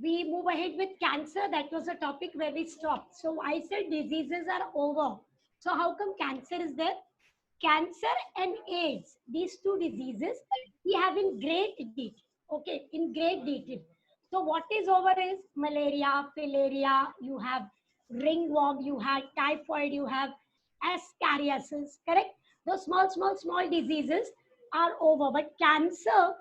we move ahead with cancer. That was a topic where we stopped. So I said diseases are over. So how come cancer is there? Cancer and AIDS, these two diseases, we have in great detail. Okay, in great detail. So what is over is malaria, filaria, you have ringworm, you have typhoid, you have ascariasis, correct? Those small diseases are over. But cancer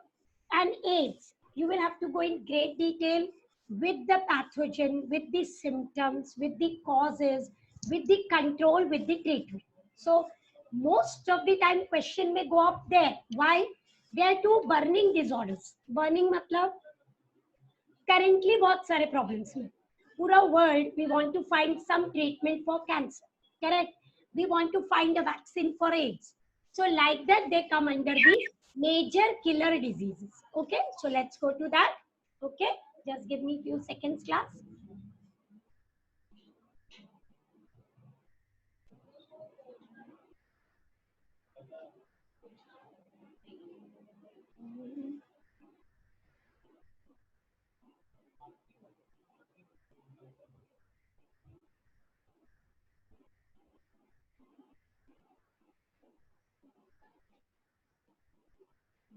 and AIDS, you will have to go in great detail with the pathogen, with the symptoms, with the causes, with the control, with the treatment. So most of the time question may go up there. Why? There are two burning disorders. Burning मतलब currently बहुत सारे problems में. पूरा world we want to find some treatment for cancer. Correct? We want to find a vaccine for AIDS. So like that they come under the major killer diseases. Okay, so let's go to that. Okay, just give me few seconds, class.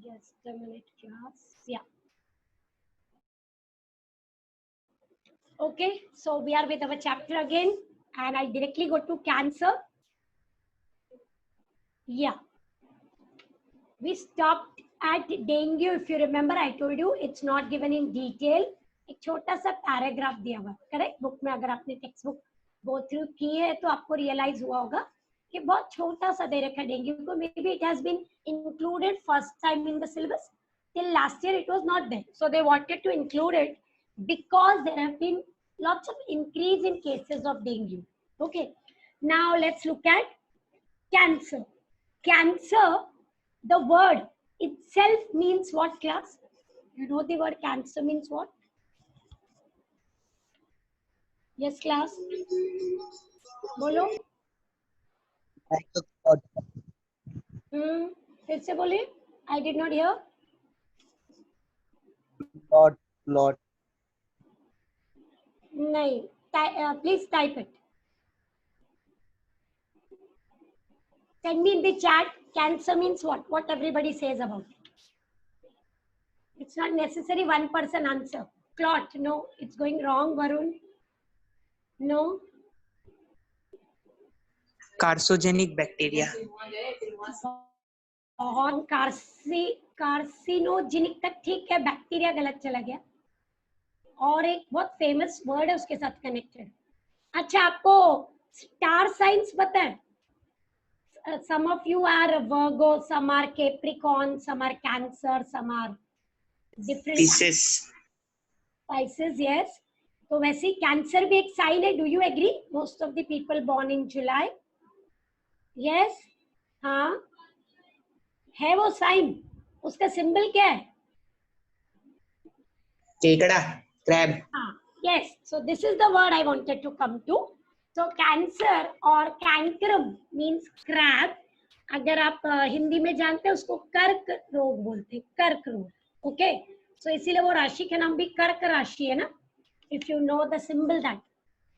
Just a minute, class. Yeah. Okay, so we are with our chapter again, and I directly go to cancer. Yeah. We stopped at dengue. If you remember, I told you it's not given in detail. एक छोटा सा paragraph दिया हुआ, correct? Book में अगर आपने text book go through की है तो आपको रियलाइज हुआ होगा कि बहुत छोटा सा दे रखा है डेंगू को. Maybe it has been included first time in the syllabus. Till last year it was not there, so they wanted to include it because there have been lots of increase in cases of dengue. Okay, now let's look at cancer. Cancer, the word itself means what, class? You know the word cancer means what? Yes, class. बोलो. फिर से बोलिए. I did not hear. Lot. नहीं. Please type it. Send me in the chat. Cancer means what? What everybody says about it. It's not necessary one person answer. Clot. No, it's going wrong, Varun. No. Carcinogenic bacteria. और carcinogenic तक ठीक है, bacteria गलत चला गया. और एक बहुत फेमस वर्ड है उसके साथ कनेक्टेड. अच्छा, आपको स्टार साइंस पता है? Some of you are Virgo, some are Capricorn, some are Cancer, some are different. Pisces. Pisces, yes. तो वैसे कैंसर भी एक साइन है. Do you agree? Most of the people born in July. Yes, हाँ है वो साइन. उसका symbol क्या है? केकड़ा, क्रैब. हाँ, yes. So this is the word I wanted to come to. सो कैंसर और कैंक्रम मींस क्रैब. अगर आप हिंदी में जानते हैं उसको कर्क रोग बोलते हैं. कर्क रोग. ओके, सो इसीलिए वो राशि का नाम भी कर्क राशि है ना. If you know the symbol that.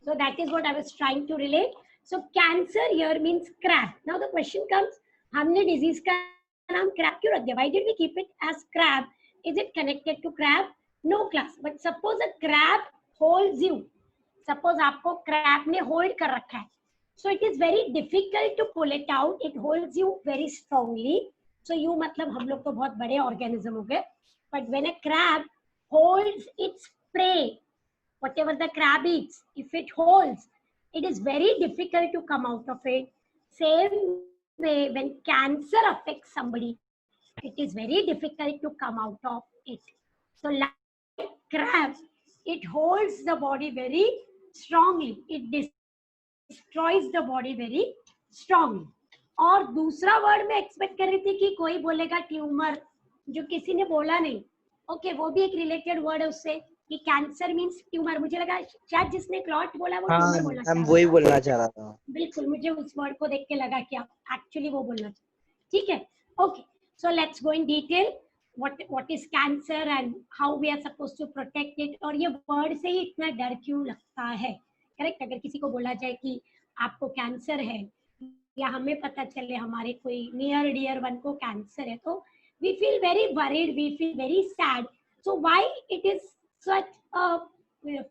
So that is what I was trying to relate. So cancer here means crab. Now the question comes, हमने disease का नाम crab क्यों रख दिया? Why did we keep it as crab? Is it connected to crab? No, class. But suppose a crab holds you. Suppose आपको crab ने hold कर रखा है. So it is very difficult to pull it out. It holds you very strongly. So you मतलब हम लोग तो बहुत बड़े organism हो गए. But when a crab holds its prey, whatever the crab eats, if it holds, it is very difficult to come out of it. Same way, when cancer affects somebody, it is very difficult to come out of it. So like crab, it holds the body very strongly. It destroys the body very strongly. और दूसरा word मैं expect कर रही थी कि कोई बोलेगा tumour, जो किसी ने बोला नहीं. ओके, वो भी एक रिलेटेड वर्ड है उससे कि कैंसर मींस ट्यूमर. मुझे लगा शायद जिसने क्लॉट बोला वो ट्यूमर बोलना चाह रहा था. वही बोलना चाह रहा था. बिल्कुल, मुझे उस वर्ड को देख के लगा कि आप एक्चुअली वो बोलना चाह. ठीक है, okay. So let's go in detail. what is cancer and how we are supposed to protect it, और ये word से ही इतना डर क्यों लगता है, करेक्ट? अगर किसी को बोला जाए कि आपको कैंसर है, या हमें पता चले हमारे कोई नियर डियर वन को कैंसर है, तो we feel very worried, we feel very sad. So why it is such a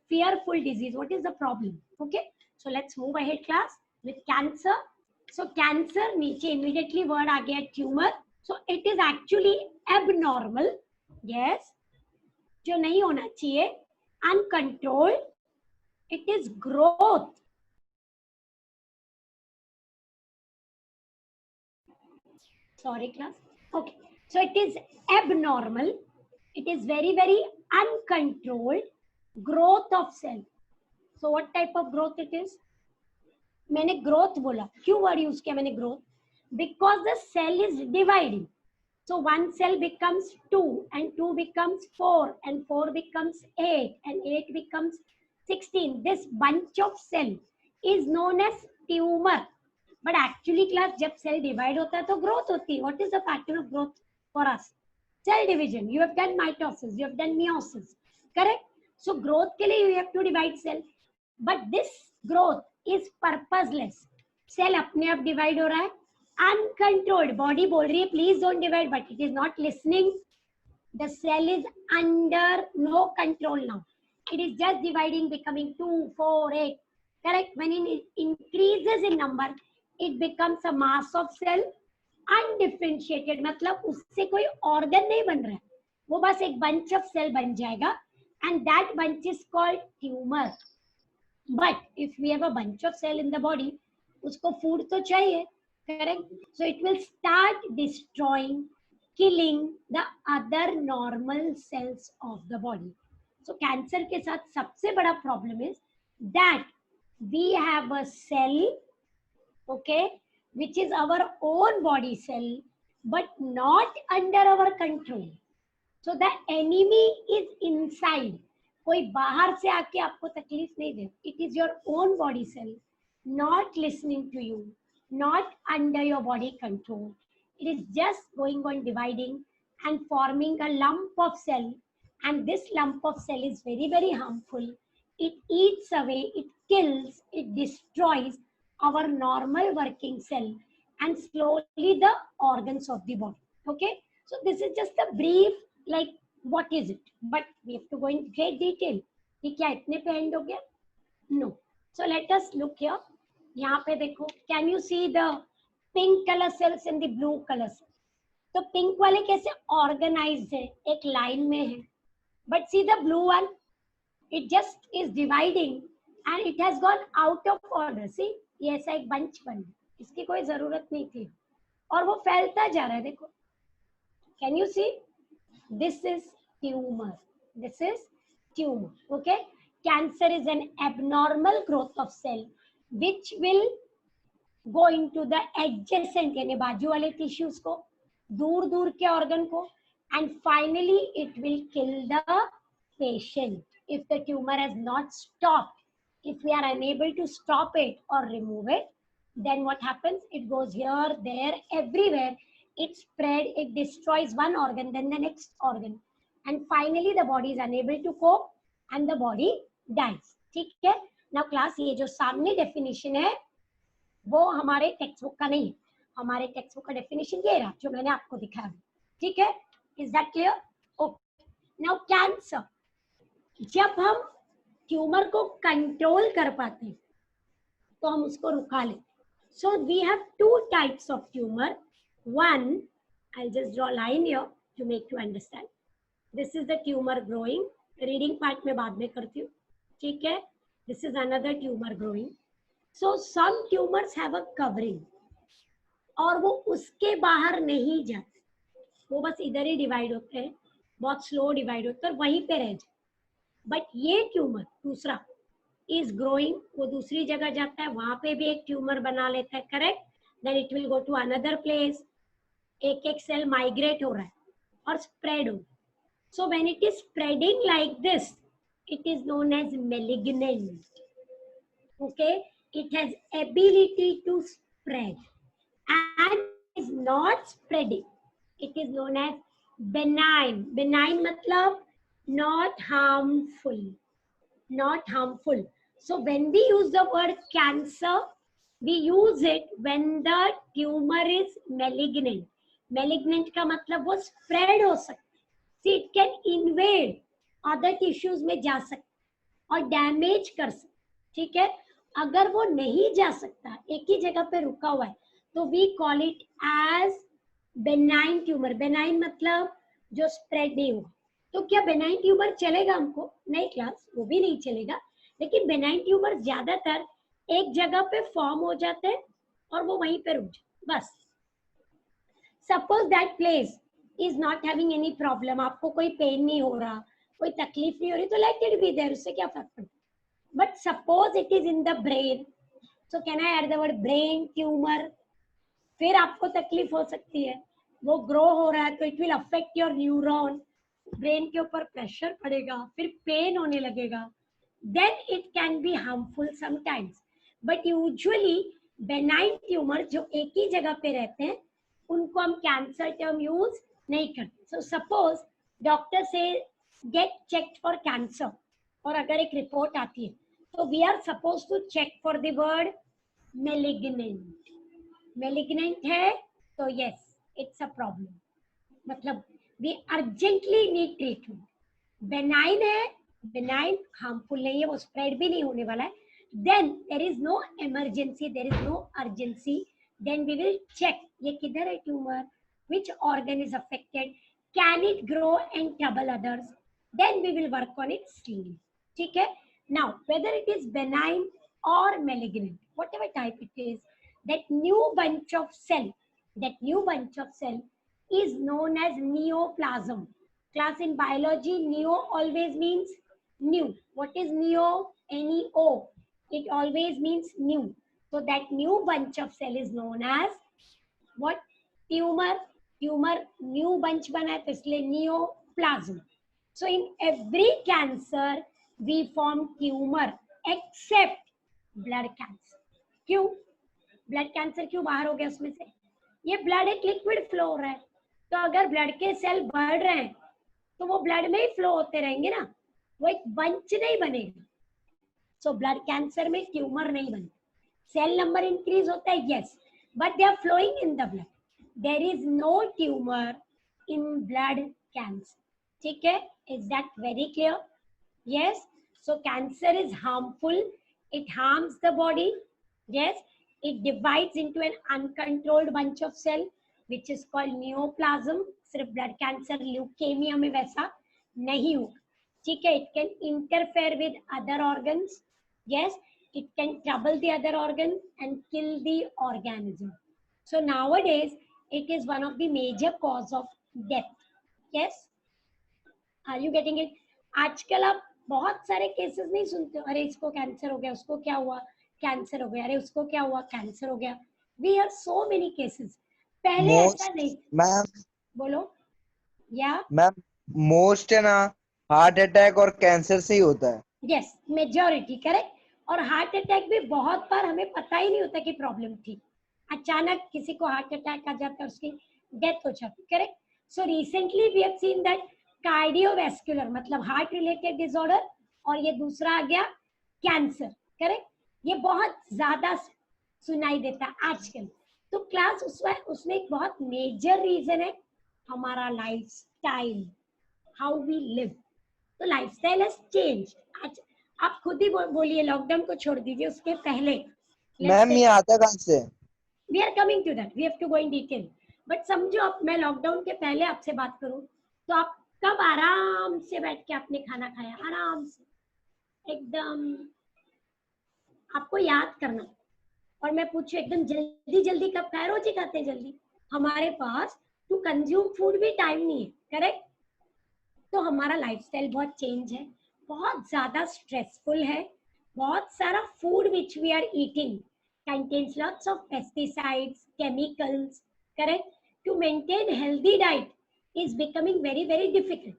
fearful disease? What is the problem? Okay, so let's move ahead class with cancer. So cancer, नीचे immediately word आ गया tumor. So it is actually abnormal, yes, जो नहीं होना चाहिए, uncontrolled, it is growth. Sorry class. Okay, so it is abnormal, it is very very uncontrolled growth of cell. So what type of growth it is? मैंने growth बोला, क्यों word use किया मैंने growth? Because the cell is dividing. So one cell becomes 2 and 2 becomes 4 and 4 becomes 8 and 8 becomes 16. This bunch of cell is known as tumor. But actually class, जब cell divide होता है तो growth होती है. What is the pattern of growth for us? Cell division. You have done mitosis, you have done meiosis, correct? So growth के लिए you have to divide cell. But this growth is purposeless. Cell अपने आप divide हो रहा है, uncontrolled. Body बोल रही है please don't divide, but it is not listening. The cell is under no control now. It is just dividing, becoming 2, 4, 8. Correct? When it increases in number, it becomes a mass of cell, undifferentiated. मतलब उससे कोई organ नहीं बन रहा है, वो बस एक bunch of cell बन जाएगा, and that bunch is called tumor. But if we have a bunch of cell in the body, उसको food तो चाहिए, correct? So it will start destroying, killing the other normal cells of the body. So cancer के साथ सबसे बड़ा problem is that we have a cell, okay, which is our own body cell, but not under our control. So the enemy is inside. कोई बाहर से आके आपको तकलीफ नहीं दे. It is your own body cell, not listening to you, not under your body control. It is just going on dividing and forming a lump of cell, and this lump of cell is very very harmful. It eats away, it kills, it destroys our normal working cell and slowly the organs of the body. Okay, so this is just a brief, like what is it, but we have to go in great detail. ये क्या इतने पे end हो गया? No. So let us look here. यहाँ पे देखो, can you see the pink color cells and the blue color cells? तो pink वाले कैसे organized है, एक line में है. But see the blue one, it just is dividing and it has gone out of order. See, ये ऐसा एक bunch बन गया, इसकी कोई जरूरत नहीं थी और वो फैलता जा रहा है. देखो, can you see? This is tumor. This is tumor. Okay. Cancer is an abnormal growth of cell which will go into the adjacent यानी बाजू वाले tissues को, दूर दूर के organ को, and finally it will kill the patient if the tumor has not stopped. If we are unable to stop it or remove it, then what happens? It goes here, there, everywhere. It spread, it destroys one organ, then the next organ, and finally the body is unable to cope and the body dies. ठीक है? Now class, ये जो सामने definition है वो हमारे text book का नहीं है. हमारे टेक्स्ट बुक का डेफिनेशन ये रहा जो मैंने आपको दिखाया. ठीक है? Is that clear? Okay. Now cancer, जब हम ट्यूमर को कंट्रोल कर पाते हैं तो हम उसको रुका लेते. So we have two types of tumour. One, I just draw line here to make you understand. This is the tumour growing. Reading part में बाद में करती हूँ. ठीक है? This is another tumour growing. So some tumors have a covering और वो उसके बाहर नहीं जाते, वो बस इधर ही डिवाइड होते हैं, बहुत स्लो डिवाइड होते हैं और वहीं पे रह जाते. बट ये ट्यूमर दूसरा इज ग्रोइंग, वो दूसरी जगह जाता है, वहां पे भी एक ट्यूमर बना लेता है. Correct? Then it will go to another place. एक एक सेल माइग्रेट हो रहा है और स्प्रेड हो. So when it is spreading like this, it is known as malignant. Okay, it has ability to spread and is not spreading. It is known as benign. Benign मतलब not harmful. Not harmful. So when we use the word cancer, we use it when the tumor is malignant. Malignant का मतलब वो spread हो सकता है. See, it can invade other tissues में जा सकता और डैमेज कर सकता. ठीक है, अगर वो नहीं जा सकता, एक ही जगह पे रुका हुआ है, तो we call it as benign tumour. Benign मतलब जो स्प्रेड नहीं हुआ. तो क्या बेनाइन ट्यूमर चलेगा हमको? नहीं क्लास, वो भी नहीं चलेगा. लेकिन बेनाइन ट्यूमर ज्यादातर एक जगह पे फॉर्म हो जाते हैं और वो वहीं पे रुक जाते बस. Suppose that place is not having any problem, आपको कोई पेन नहीं हो रहा, कोई तकलीफ नहीं हो रही, तो लेट इट बी देयर, उससे क्या फर्क पड़ता है. But suppose it is in the brain, so can I add the word brain tumour. फिर आपको तकलीफ हो सकती है, वो ग्रो हो रहा है तो it will affect your neuron, brain के ऊपर प्रेशर पड़ेगा, फिर पेन होने लगेगा. Then it can be harmful sometimes. But usually benign tumour जो एक ही जगह पे रहते हैं, उनको हम कैंसर टर्म यूज नहीं करते. सो सपोज डॉक्टर से गेट चेक्ड फॉर कैंसर, और अगर एक रिपोर्ट आती है तो we are suppose to check for the word malignant. Malignant है तो यस इट्स अ प्रॉब्लम, मतलब we urgently need treatment. Benign है, बेनाइन हार्मफुल नहीं है, वो स्प्रेड भी नहीं होने वाला है, then there is no emergency, there is no urgency. Then we will check ये किधर है tumour, which organ is affected, can it grow and trouble others, then we will work on it slowly. ठीक है. Now whether it is benign or malignant, whatever type it is, that new bunch of cell is known as neoplasm. Class in biology, neo always means new. What is neo? N-E-O. It always means new. So that new bunch of cell is known as what? Tumor. Tumor new bunch बना है तो इसलिए neoplasm. So in every cancer we form tumor except blood cancer. क्यों? Blood cancer क्यों बाहर हो गया उसमें से? ये ब्लड एक लिक्विड फ्लो हो रहा है, तो अगर ब्लड के सेल बढ़ रहे हैं तो वो ब्लड में ही फ्लो होते रहेंगे ना, वो एक बंच नहीं बनेगा. सो ब्लड कैंसर में ट्यूमर नहीं बनता. सेल नंबर इंक्रीज होता है, yes, but they are flowing in the blood. There is no tumour in blood cancer. ठीक है, is that very clear? Yes. So cancer is harmful, it harms the body. Yes, it divides into an uncontrolled bunch of cell which is called neoplasm. सिर्फ blood cancer, leukaemia में वैसा नहीं होगा. ठीक है, it can interfere with other organs. Yes, it can trouble the other organ and kill the organism. So nowadays it is one of the major cause of death. Yes, are you getting it? आजकल आप बहुत सारे cases नहीं सुनते हो, अरे इसको cancer हो गया, उसको क्या हुआ, कैंसर हो गया, अरे उसको क्या हुआ, कैंसर हो गया. We have so many cases. पहले ऐसा नहीं. मैम बोलो. या मैम मोस्ट है ना हार्ट अटैक और कैंसर से ही होता है. Yes, majority correct. और हार्ट अटैक भी बहुत बार हमें पता ही नहीं होता कि प्रॉब्लम थी, अचानक किसी को हार्ट अटैक आ जाता है, उसकी डेथ हो जाती. Correct. So recently we have seen that cardiovascular मतलब हार्ट रिलेटेड डिसऑर्डर, और ये दूसरा आ गया कैंसर. करेक्ट. ये बहुत ज्यादा सुनाई देता है आजकल. तो क्लास उसमें एक बहुत मेजर रीजन है हमारा लाइफस्टाइल, हाउ वी लिव. तो लाइफस्टाइल हैज चेंज. आज आप खुद ही बोलिए, लॉकडाउन को छोड़ दीजिए, उसके पहले. मैम ये आता कहाँ से? We are coming to that, we have to go in detail. But समझो, अब मैं लॉकडाउन के पहले आपसे बात करूं तो आप कब आराम से बैठ के आपने खाना खाया? आराम से एकदम, आपको याद करना. और मैं पूछूं एकदम जल्दी जल्दी कब खाए? रोज ही खाते हैं जल्दी. हमारे पास टू कंज्यूम फूड भी टाइम नहीं है. करेक्ट. तो हमारा लाइफस्टाइल बहुत चेंज है, बहुत ज्यादा स्ट्रेसफुल है. बहुत सारा food which we are eating contains lots of pesticides, chemicals. Correct. To maintain healthy diet is becoming very very difficult,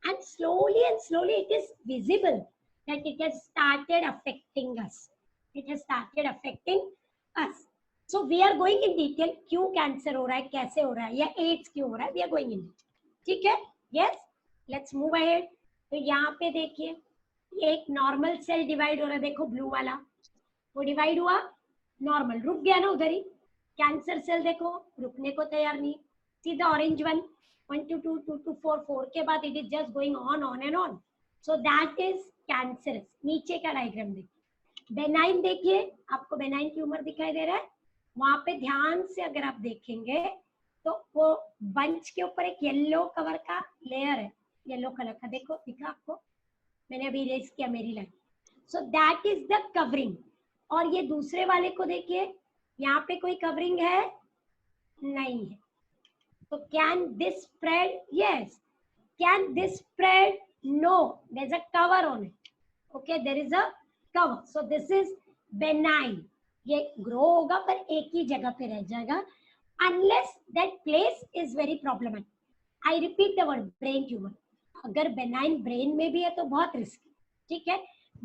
and slowly it is visible that it has started affecting us. It has started affecting us. So we are going in detail. क्यों cancer हो रहा है, कैसे हो रहा है, या ads क्यों हो रहा है, we are going in detail. ठीक है, यस, लेट्स मूव अहेड। तो यहाँ पे देखिए ये एक नॉर्मल सेल डिवाइड हो रहा है, देखो ब्लू वाला, वो डिवाइड हुआ, नॉर्मल रुक गया ना उधर ही। कैंसर सेल देखो रुकने को तैयार नहीं, सीधा ऑरेंज वन, 1 to 2, 2 to 4, 4 के बाद it is just going on and on, so that is cancerous. नीचे का डायग्राम देखिए, बेनाइन देखिए, आपको बेनाइन ट्यूमर दिखाई दे रहा है, वहां पे ध्यान से अगर आप देखेंगे तो वो बंच के ऊपर एक येलो कवर का लेयर है, येलो कलर का, देखो दिखा आपको, मैंने अभी इरेज किया मेरी line, so that is the covering. और ये दूसरे वाले को देखिए, यहाँ पे कोई कवरिंग है नहीं है, तो can this spread, yes, can this spread, no, there is a cover on it, okay, there is a cover, so this is benign. ये ग्रो होगा पर एक ही जगह पे रह जाएगा, unless that place is very problematic. I repeat the word brain tumor. अगर benign brain में भी है तो बहुत रिस्की, ठीक है,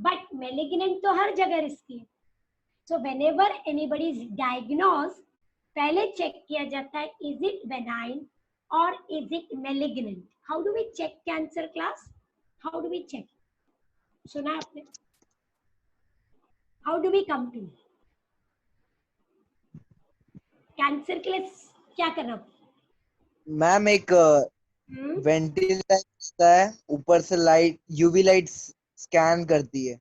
but malignant तो हर जगह रिस्की है। So whenever anybody is diagnosed, पहले चेक किया जाता है is it benign or is it malignant. How do we check cancer class? How do we check? सुना है आपने? How do we come to? Cancer के लिए क्या करना? मैम एक वेंटिलेटर होता है, ऊपर से लाइट, यूवी लाइट स्कैन करती है।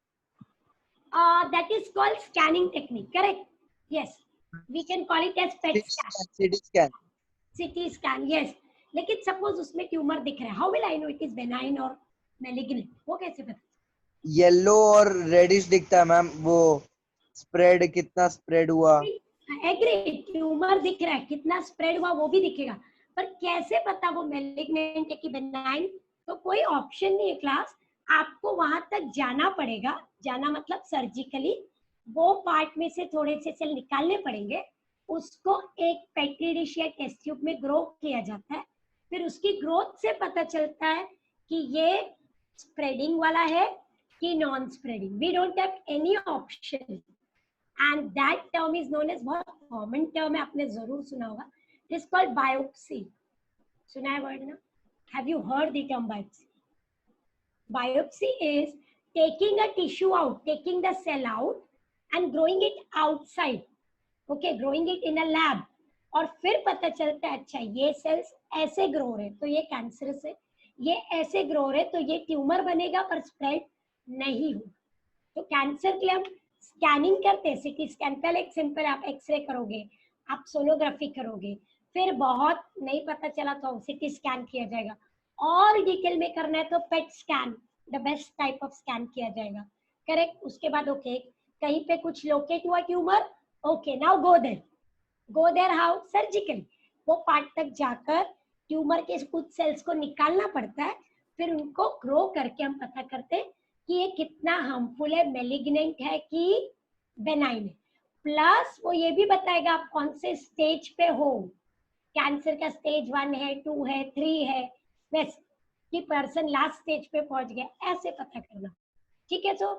That is called scanning technique, correct? Yes, we can call it as PET scan, CT scan. CT scan, yes. लेकिन सपोज उसमें ट्यूमर दिख रहा है, how will I know it is benign or malignant? वो कैसे पता? येलो और reddish दिखता है मैम, वो स्प्रेड कितना स्प्रेड हुआ। एग्री, ट्यूमर दिख रहा है, कितना स्प्रेड हुआ वो भी दिखेगा, पर कैसे पता वो मैलिग्नेंट है कि बेनाइन? तो कोई ऑप्शन नहीं है क्लास, आपको वहां तक जाना पड़ेगा, जाना मतलब सर्जिकली वो पार्ट में से थोड़े से सेल निकालने पड़ेंगे, उसको एक पेट्री डिश या टेस्ट ट्यूब में ग्रो किया जाता है, फिर उसकी ग्रोथ से पता चलता है कि ये स्प्रेडिंग वाला है कि non spreading. We don't have any option and that term is known as, बहुत common term है, आपने जरूर सुना होगा, it is called biopsy. सुना है word ना? Have you heard the term biopsy? Biopsy is taking a tissue out, taking the cell out and growing it outside, okay, growing it in a lab, और फिर पता चलता है अच्छा ये सेल्स ऐसे ग्रो रहे तो ये कैंसरस है, ये ऐसे ग्रो रहे तो ये ट्यूमर बनेगा पर स्प्रेड नहीं होगा। तो कैंसर के लिए हम स्कैनिंग करते हैं, सीटी स्कैन, पहले एक सिंपल आप एक्सरे करोगे, आप सोनोग्राफी करोगे, फिर बहुत नहीं पता चला तो सीटी स्कैन किया जाएगा, और डिटेल में करना है तो PET scan, the best type of scan किया जाएगा, करेक्ट। उसके बाद ओके कहीं पे कुछ लोकेट हुआ tumour, okay now go there how? Surgically, वो पार्ट तक जाकर ट्यूमर के कुछ सेल्स को निकालना पड़ता है, फिर उनको ग्रो करके हम पता करते हैं कि ये कितना हार्मफुल है, मेलिग्नेंट है कि बेनाइन है, प्लस वो ये भी बताएगा आप कौन से स्टेज पे हो, कैंसर का स्टेज 1 है, 2 है, 3 है, वैसे कि पर्सन लास्ट स्टेज पे पहुंच गया, ऐसे पता करना, ठीक है। सो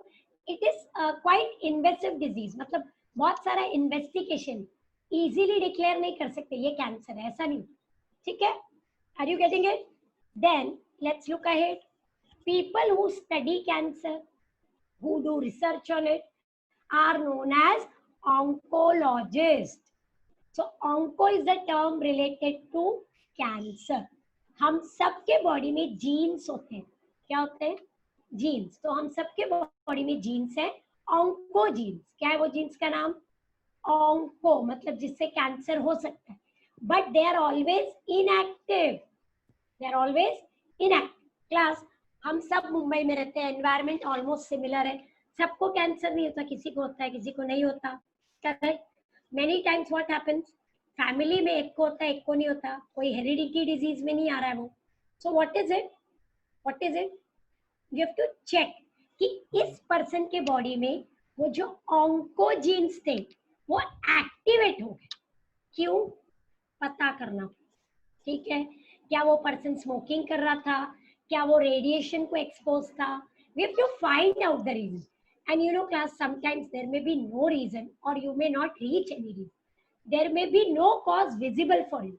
it is quite invasive disease, मतलब बहुत सारा इन्वेस्टिगेशन, इजीली डिक्लेयर नहीं कर सकते ये कैंसर है, ऐसा नहीं, ठीक है। Are you getting it? Then let's look ahead. People who study cancer, who do research on it, are known as oncologists. So onco is the term related to cancer. हम सबके बॉडी में jeans होते हैं, क्या होते हैं? Jeans. तो हम सबके बॉडी में जीन्स है, ऑन्को जीन्स। क्या है वो जीन्स का नाम? ऑन्को, मतलब जिससे कैंसर हो सकता है, but they are always inactive, they are always inactive. Class हम सब मुंबई में रहते हैं, एनवायरनमेंट ऑलमोस्ट सिमिलर है, सबको कैंसर नहीं होता, किसी को होता है किसी को नहीं होता, correct. Many times what happens, family में एक को होता है एक को नहीं होता, कोई हेरिडिटी डिजीज में नहीं आ रहा है वो। So what is it, you have to check कि इस पर्सन के बॉडी में वो जो ऑन्कोजीन्स थे वो एक्टिवेट हो गए, क्यों पता करना, ठीक है। क्या वो पर्सन स्मोकिंग कर रहा था, क्या वो रेडिएशन को एक्सपोज था, we have to find out the reason. And you know class, sometimes there may be no reason और you may not reach any reason, there may be no cause visible for you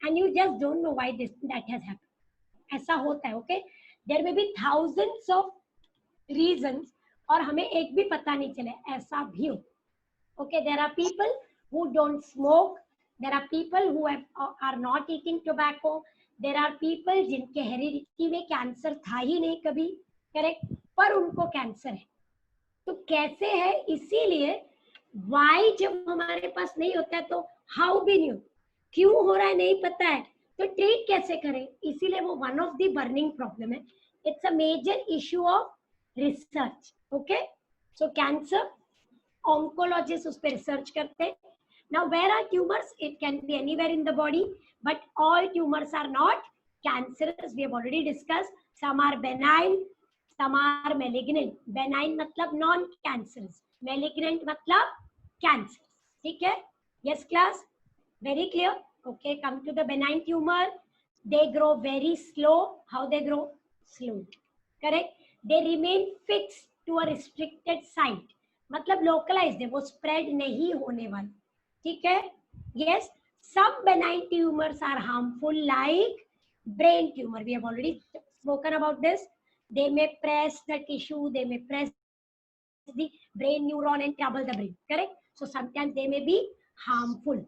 and you just don't know why that has happened. ऐसा होता है. Okay, there may be thousands of reasons और हमें एक भी पता नहीं चले, ऐसा भी हो. Okay, there are people who don't smoke, there are people who are not eating tobacco, there are people जिनके हेरिडिटी में कैंसर था ही नहीं कभी, करेक्ट, पर उनको कैंसर है. तो कैसे है, इसीलिए वाई जब हमारे पास नहीं होता है तो हाउ भी न्यू, क्यों हो रहा है नहीं पता है तो ट्रीट कैसे करें, इसीलिए वो one of the burning problem है. It's a major issue of research. Okay, so cancer oncologist उस पर रिसर्च करते हैं. Now, where are tumors? It can be anywhere in the body, but all tumors are not cancerous. We have already discussed. Some are benign, some are malignant. Benign मतलब non-cancerous. Malignant मतलब cancer. ठीक है? Yes, class? Very clear? Okay, come to the benign tumor. They grow very slow. How they grow? Slow. Correct? They remain fixed to a restricted site. मतलब localized है, वो spread नहीं होने वाली. ठीक है? Yes, some benign tumors are harmful like brain tumor. We have already spoken about this. They may press the tissue, they may press the brain neuron and trouble the brain. Correct? So sometimes they may be harmful.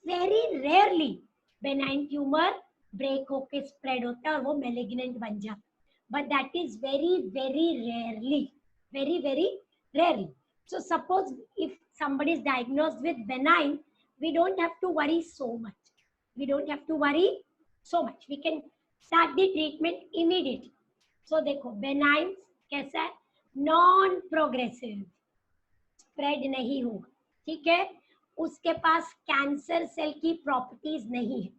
Very rarely benign tumor break होके spread होता है और वो malignant बन जाता. But that is very rarely. Very rarely. So suppose if somebody is diagnosed with benign, we don't have to worry so much. We don't have to worry so much. We can start the treatment immediately. So देखो benign कैसा है, non progressive, spread नहीं होगा. ठीक है, उसके पास cancer cell की properties नहीं है.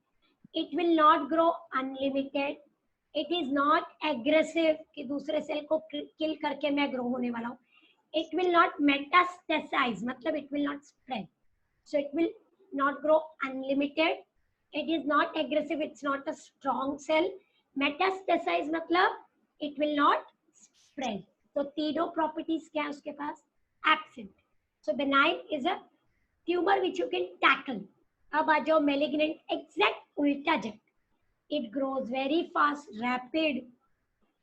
It will not grow unlimited. It is not aggressive कि दूसरे सेल को किल करके मैं ग्रो होने वाला हूँ. It will not metastasize, मतलब it will not spread. So it will not grow unlimited. It is not aggressive. It's not a strong cell. Metastasize मतलब it will not spread. So तीनों properties क्या है उसके पास? Absent. So benign is a tumor which you can tackle. अब आ जाओ malignant, exact उल्टा जब. It grows very fast, rapid.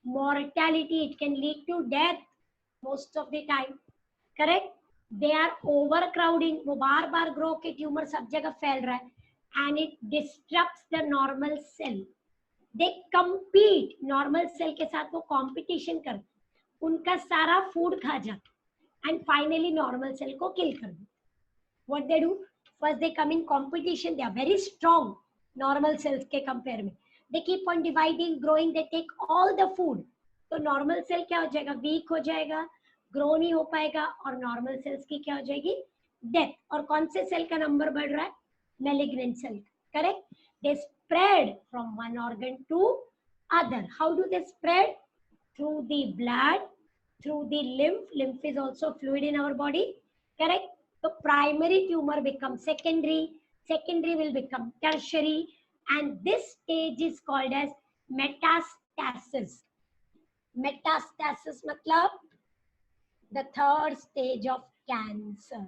Mortality, it can lead to death most of the time. Correct? They are overcrowding. वो बार बार grow के tumour सब जगह फैल रहा है. And it disrupts the normal cell. They compete. Normal cell के साथ वो competition करते, उनका सारा फूड खा जाता, and finally normal cell को kill कर देते. What they do? First they come in competition. They are very strong. Normal cells के compare में. They keep on dividing, growing. They take all the food. तो normal cell क्या हो जाएगा? Week हो जाएगा, ग्रो नहीं हो पाएगा, और नॉर्मल सेल्स की क्या हो जाएगी? डेथ. और कौन से सेल का नंबर बढ़ रहा है? Malignant cell. Correct? They spread from one organ to other. How do they spread? Through the blood, through the lymph. Lymph is also fluid in our body. Correct? So primary tumor becomes secondary, secondary will become tertiary, and this stage is called as metastasis. Metastasis मतलब the third stage of cancer.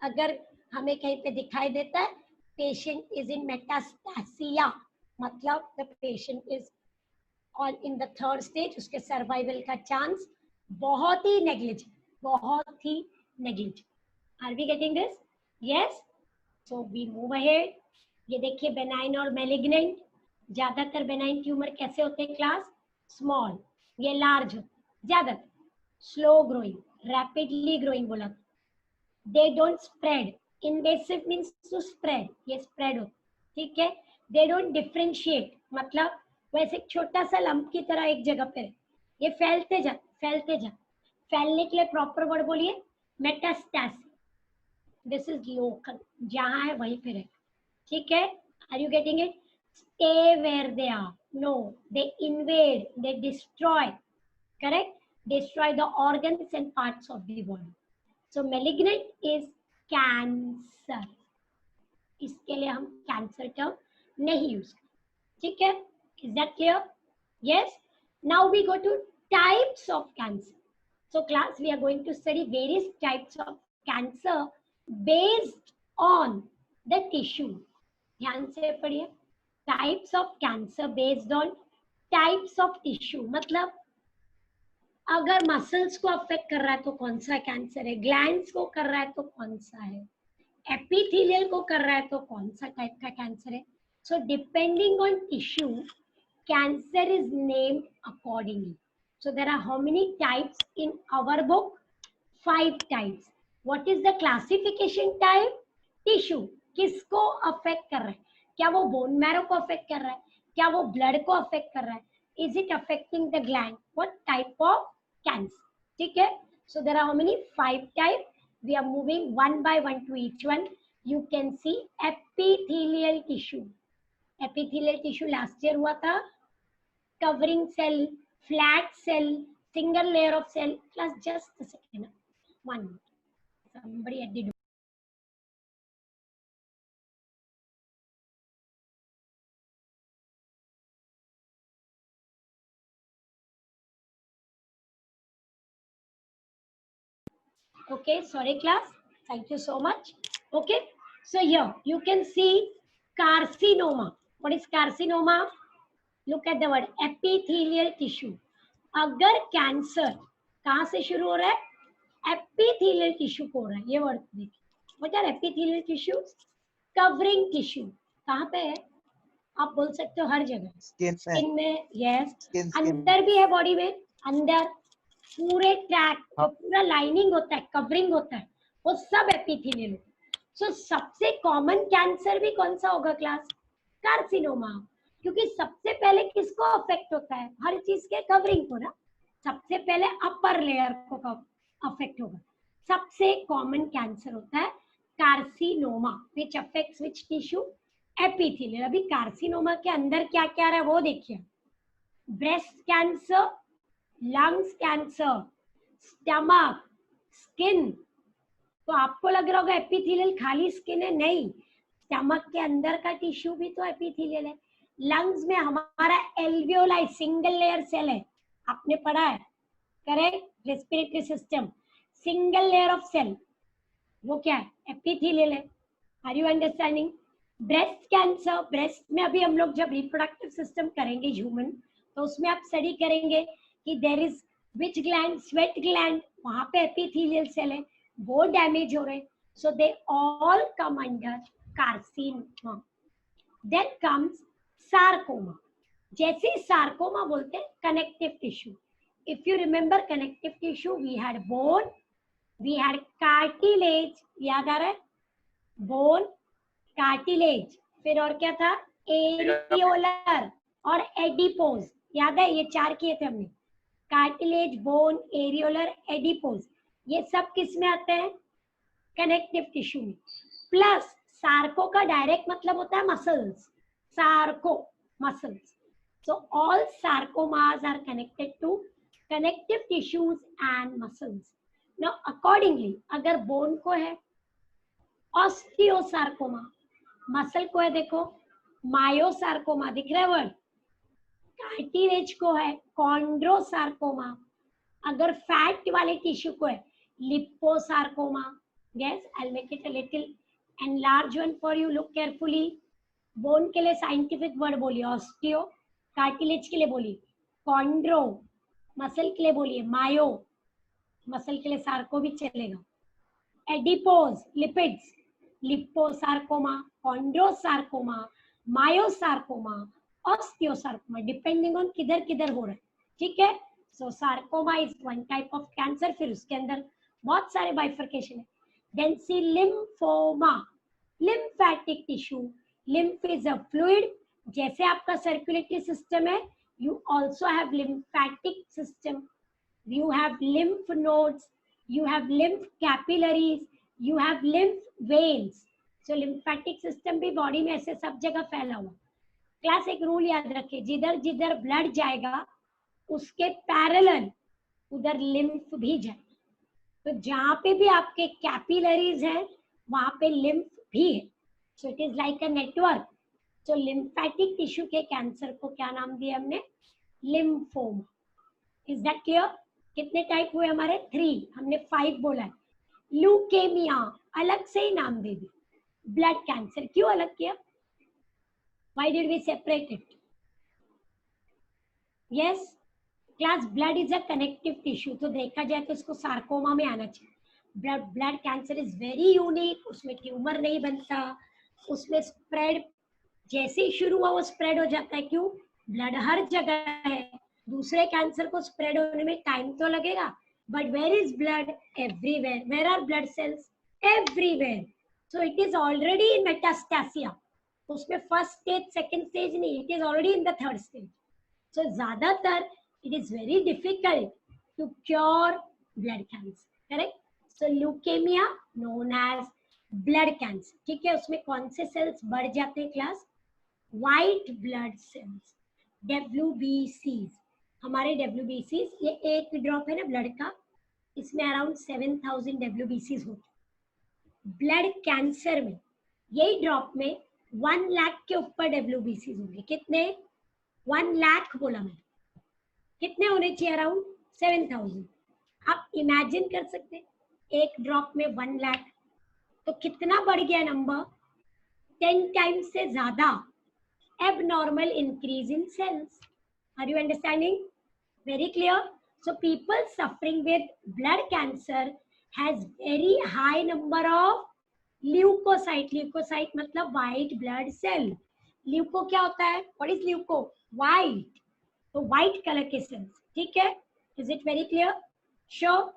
अगर हमें कहीं पे दिखाई देता है patient is in metastasia, मतलब the patient is on in the third stage, उसके survival का chance बहुत ही negligible, बहुत ही negligible. Are we getting this? Yes. So we move ahead. ये देखिए benign और malignant. ज्यादातर benign tumor कैसे होते हैं क्लास? Small. ये large होते, ज्यादातर slow growing, rapidly growing बोला. They don't spread. Invasive means to spread. ये spread होता, ठीक है. They don't differentiate, मतलब वैसे छोटा सा लंप की तरह एक जगह पे ये फैलते जा, फैलते जा. फैलने के लिए प्रॉपर वर्ड बोलिए, मेटास्टेसिस. दिस इज लोकल, जहां है वहीं पे रहे. ठीक है? Are you getting it? Stay where they are. No, they invade, they destroy. Correct? Destroy the organs and parts of the body. So malignant is cancer. इसके लिए हम कैंसर टर्म नहीं यूज करते. ठीक है? Is that clear? Yes. Now we go to types of cancer. So class, we are going to study various types of cancer based on the tissue. ध्यान से पढ़िए. Types of cancer based on types of tissue, मतलब अगर muscles को affect कर रहा है तो कौन सा कैंसर है, ग्लैंड्स को कर रहा है तो कौन सा है, एपिथेलियल को कर रहा है तो कौन सा टाइप का कैंसर है. So depending on tissue, cancer is named accordingly. So there are how many types in our book? 5 types. What is the classification type? Tissue. किसको अफेक्ट कर रहा है, क्या वो बोन मैरो को अफेक्ट कर रहा है, क्या वो ब्लड को अफेक्ट कर रहा है, is it affecting the gland, what type of cancer. ठीक है. So there are how many 5 type. We are moving one by one to each one. You can see epithelial tissue. Epithelial tissue last year हुआ था. Covering cell, flat cell, single layer of cell. Plus just a second. One minute. Somebody at the door. Okay, sorry class. Thank you so much. Okay, so here you can see carcinoma. What is carcinoma? Look at the word epithelial tissue. अगर cancer कहाँ से शुरू हो रहा है, epithelial tissue को हो रहा है. ये वर्ड देखिए. What are epithelial tissue? Covering tissue. कहाँ पे है, आप बोल सकते हो हर जगह. स्किन में, यस. अंदर भी है बॉडी में, अंदर पूरे ट्रैक जो पूरा लाइनिंग होता है, कवरिंग होता है, वो सब एपिथेलियल होता है. सो सबसे कॉमन कैंसर भी कौन सा होगा क्लास? कार्सिनोमा. क्योंकि सबसे पहले किसको अफेक्ट होता है, हर चीज के कवरिंग को ना. सबसे पहले अपर लेयर को अफेक्ट होगा. सबसे कॉमन कैंसर होता है carcinoma, which affects which tissue? Epithelial. अभी कार्सिनोमा के अंदर क्या क्या रहा है वो देखिए. Breast cancer, lungs cancer, stomach, skin. तो आपको लग रहा होगा एपिथेलियल खाली स्किन है, नहीं. स्टमक के अंदर का टिश्यू भी तो एपिथेलियल है. लंग्स में हमारा एल्वियोलाई सिंगल लेयर सेल है, आपने पढ़ा है, correct. Respiratory system, single layer of cell, वो क्या है? एपिथेलियल है. Are you understanding? Breast cancer, breast में अभी हम लोग जब रिप्रोडक्टिव सिस्टम करेंगे ह्यूमन, तो उसमें आप स्टडी करेंगे कि there is which gland, sweat gland, वहां पे एपिथेलियल सेल है, वो डैमेज हो रहे. So they all come under carcinoma. Then comes sarcoma. जैसे सार्कोमा बोलते हैं connective tissue. If you remember connective tissue, we had bone, we had cartilage. याद आ रहा है? बोन, कार्टिलेज, फिर और क्या था? एरियोलर और एडिपोज. याद है? ये 4 किए थे हमने. Cartilage, bone, areolar, adipose. ये सब किस में आते हैं? कनेक्टिव टिश्यू में. प्लस सार्को का डायरेक्ट मतलब होता है muscles. Sarco, muscles. So all sarcomas are connected to connective tissues and muscles. Now accordingly, अगर बोन को है ऑस्टियोसार्कोमा, मसल को है देखो मायोसार्कोमा, दिख रहा है वर्ड. कार्टिलेज को है कॉन्ड्रोसार्कोमा. अगर फैट वाले टिश्यू को है लिपोसार्कोमा. Yes, I'll make it a little enlarged one for you. Look carefully. Bone के लिए साइंटिफिक वर्ड बोलिए ऑस्टियो, कार्टिलेज के लिए बोलिए कॉन्ड्रो, मसल के लिए बोलिए मायो, मसल के लिए सार्को भी चलेगा. Adipose, lipids, liposarcoma, chondrosarcoma, myosarcoma, osteosarcoma, depending on किधर किधर हो रहा है. ठीक है. So sarcoma is one type of cancer. फिर उसके अंदर बहुत सारे बाइफर्केशन है. Then C lymphoma, lymphatic tissue. Lymph is a fluid. जैसे आपका सर्कुलेटरी सिस्टम है, you also have lymphatic system, you have lymph nodes, you have lymph capillaries, you have lymph veins. So lymphatic system भी body में ऐसे सब जगह फैला हुआ. क्लास एक रूल याद रखे, जिधर जिधर ब्लड जाएगा उसके पैरेलल उधर लिम्फ भी जाए. तो जहाँ पे भी आपके कैपिलरीज हैं वहां पे लिम्फ भी है. So it is like a network. So lymphatic tissue के कैंसर को क्या नाम दिया हमने? लिम्फोमा. Is that clear? कितने टाइप हुए हमारे? 3. हमने 5 बोला है. ल्यूकेमिया अलग से ही नाम दे दी. ब्लड कैंसर क्यों अलग किया? Why did we separate it? Yes class, blood is a connective tissue, तो देखा जाए तो इसको सार्कोमा में आना चाहिए। Blood cancer is very unique, उसमें ट्यूमर नहीं बनता, उसमें स्प्रेड जैसे ही शुरू हुआ वो स्प्रेड हो जाता है। क्यों? ब्लड हर जगह है, दूसरे कैंसर को स्प्रेड होने में टाइम तो लगेगा, but where is blood? Everywhere. Where are blood cells? Everywhere. So it is already in metastasia, उसमें फर्स्ट स्टेज सेकंड स्टेज नहीं, it is already in the third stage. So ज्यादातर it is very difficult to cure blood cancer, correct? So leukemia known as blood cancer, ठीक है? उसमें कौन से sales बढ़ जाते हैं class? white blood cells, WBCs। हमारे WBCs, ये एक ड्रॉप है ना ब्लड का, इसमें अराउंड 7000 WBCs होते हैं। ब्लड कैंसर में यही ड्रॉप में 1 लाख के ऊपर WBCs होंगे। कितने? 1 लाख बोला मैंने, कितने होने चाहिए? अराउंड 7000। आप इमेजिन कर सकते हैं एक ड्रॉप में 1 लाख, तो कितना बढ़ गया नंबर? 10 टाइम्स से ज्यादा abnormal increase in cells. Are you understanding? Very clear? So people suffering with blood cancer has very high number of leukocyte. Leukocyte मतलब white blood cell. Leuko क्या होता है? What is leuko? White. तो white colour के sales, ठीक है? Is it very clear? Sure.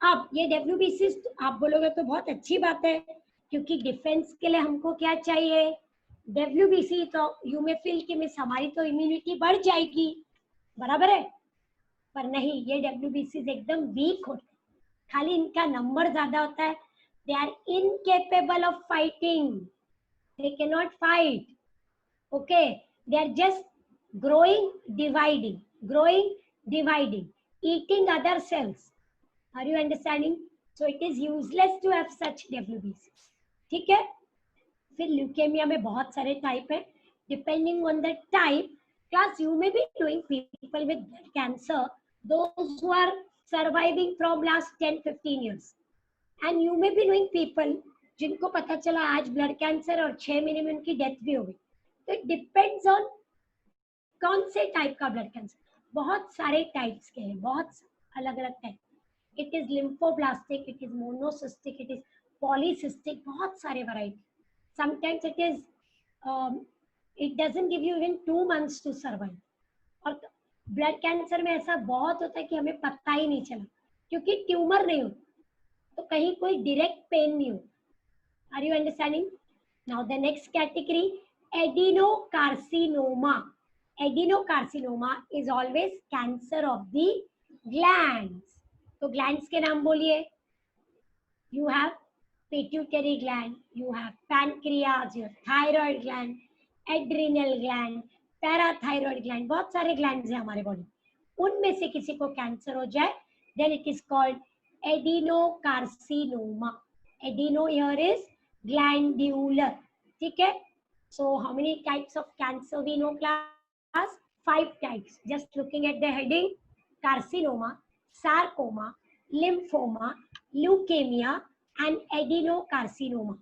अब ये WBC आप बोलोगे तो बहुत अच्छी बात है, क्योंकि डिफेंस के लिए हमको क्या चाहिए? WBC। तो यू मे फील कि मिस हमारी तो इम्यूनिटी बढ़ जाएगी, बराबर है? पर नहीं, ये WBC एकदम वीक होते हैं, खाली इनका नंबर ज्यादा होता है। They are incapable of fighting, they can not fight, okay? They are just growing, dividing, eating other cells. Are you understanding? So it is useless to have such WBCs. ठीक है? फिर ल्यूकेमिया में बहुत सारे type है, depending on the type. Class, you may be doing people with blood cancer, those who are surviving from last 10-15 years, and you may be doing people जिनको पता चला आज ब्लड कैंसर और 6 महीने में उनकी डेथ भी हो गई। तो इट डिपेंड्स ऑन कौन से टाइप का ब्लड कैंसर। बहुत सारे टाइप्स के हैं, बहुत अलग अलग type. It is lymphoblastic, it is monocystic, it is polycystic, बहुत सारे variety. Sometimes it is it doesn't give you even 2 months to survive. और ब्लड कैंसर में ऐसा बहुत होता है कि हमें पता ही नहीं चला, क्योंकि ट्यूमर नहीं होता, तो कहीं कोई डायरेक्ट पेन नहीं होता। Are you understanding? Now the next category, adenocarcinoma. Adenocarcinoma is always cancer of the glands. तो ग्लैंड्स के नाम बोलिए। You have pituitary gland, you have pancreas, you have thyroid gland, adrenal gland, parathyroid gland, बहुत सारे glands हैं हमारे body. उनमें से किसी को कैंसर हो जाए, then it is called adenocarcinoma. Adeno here is glandular, ठीक है? So how many types of cancer we know, class? 5 types. Just looking at the heading: carcinoma, sarcoma, lymphoma, leukemia, and adenocarcinoma.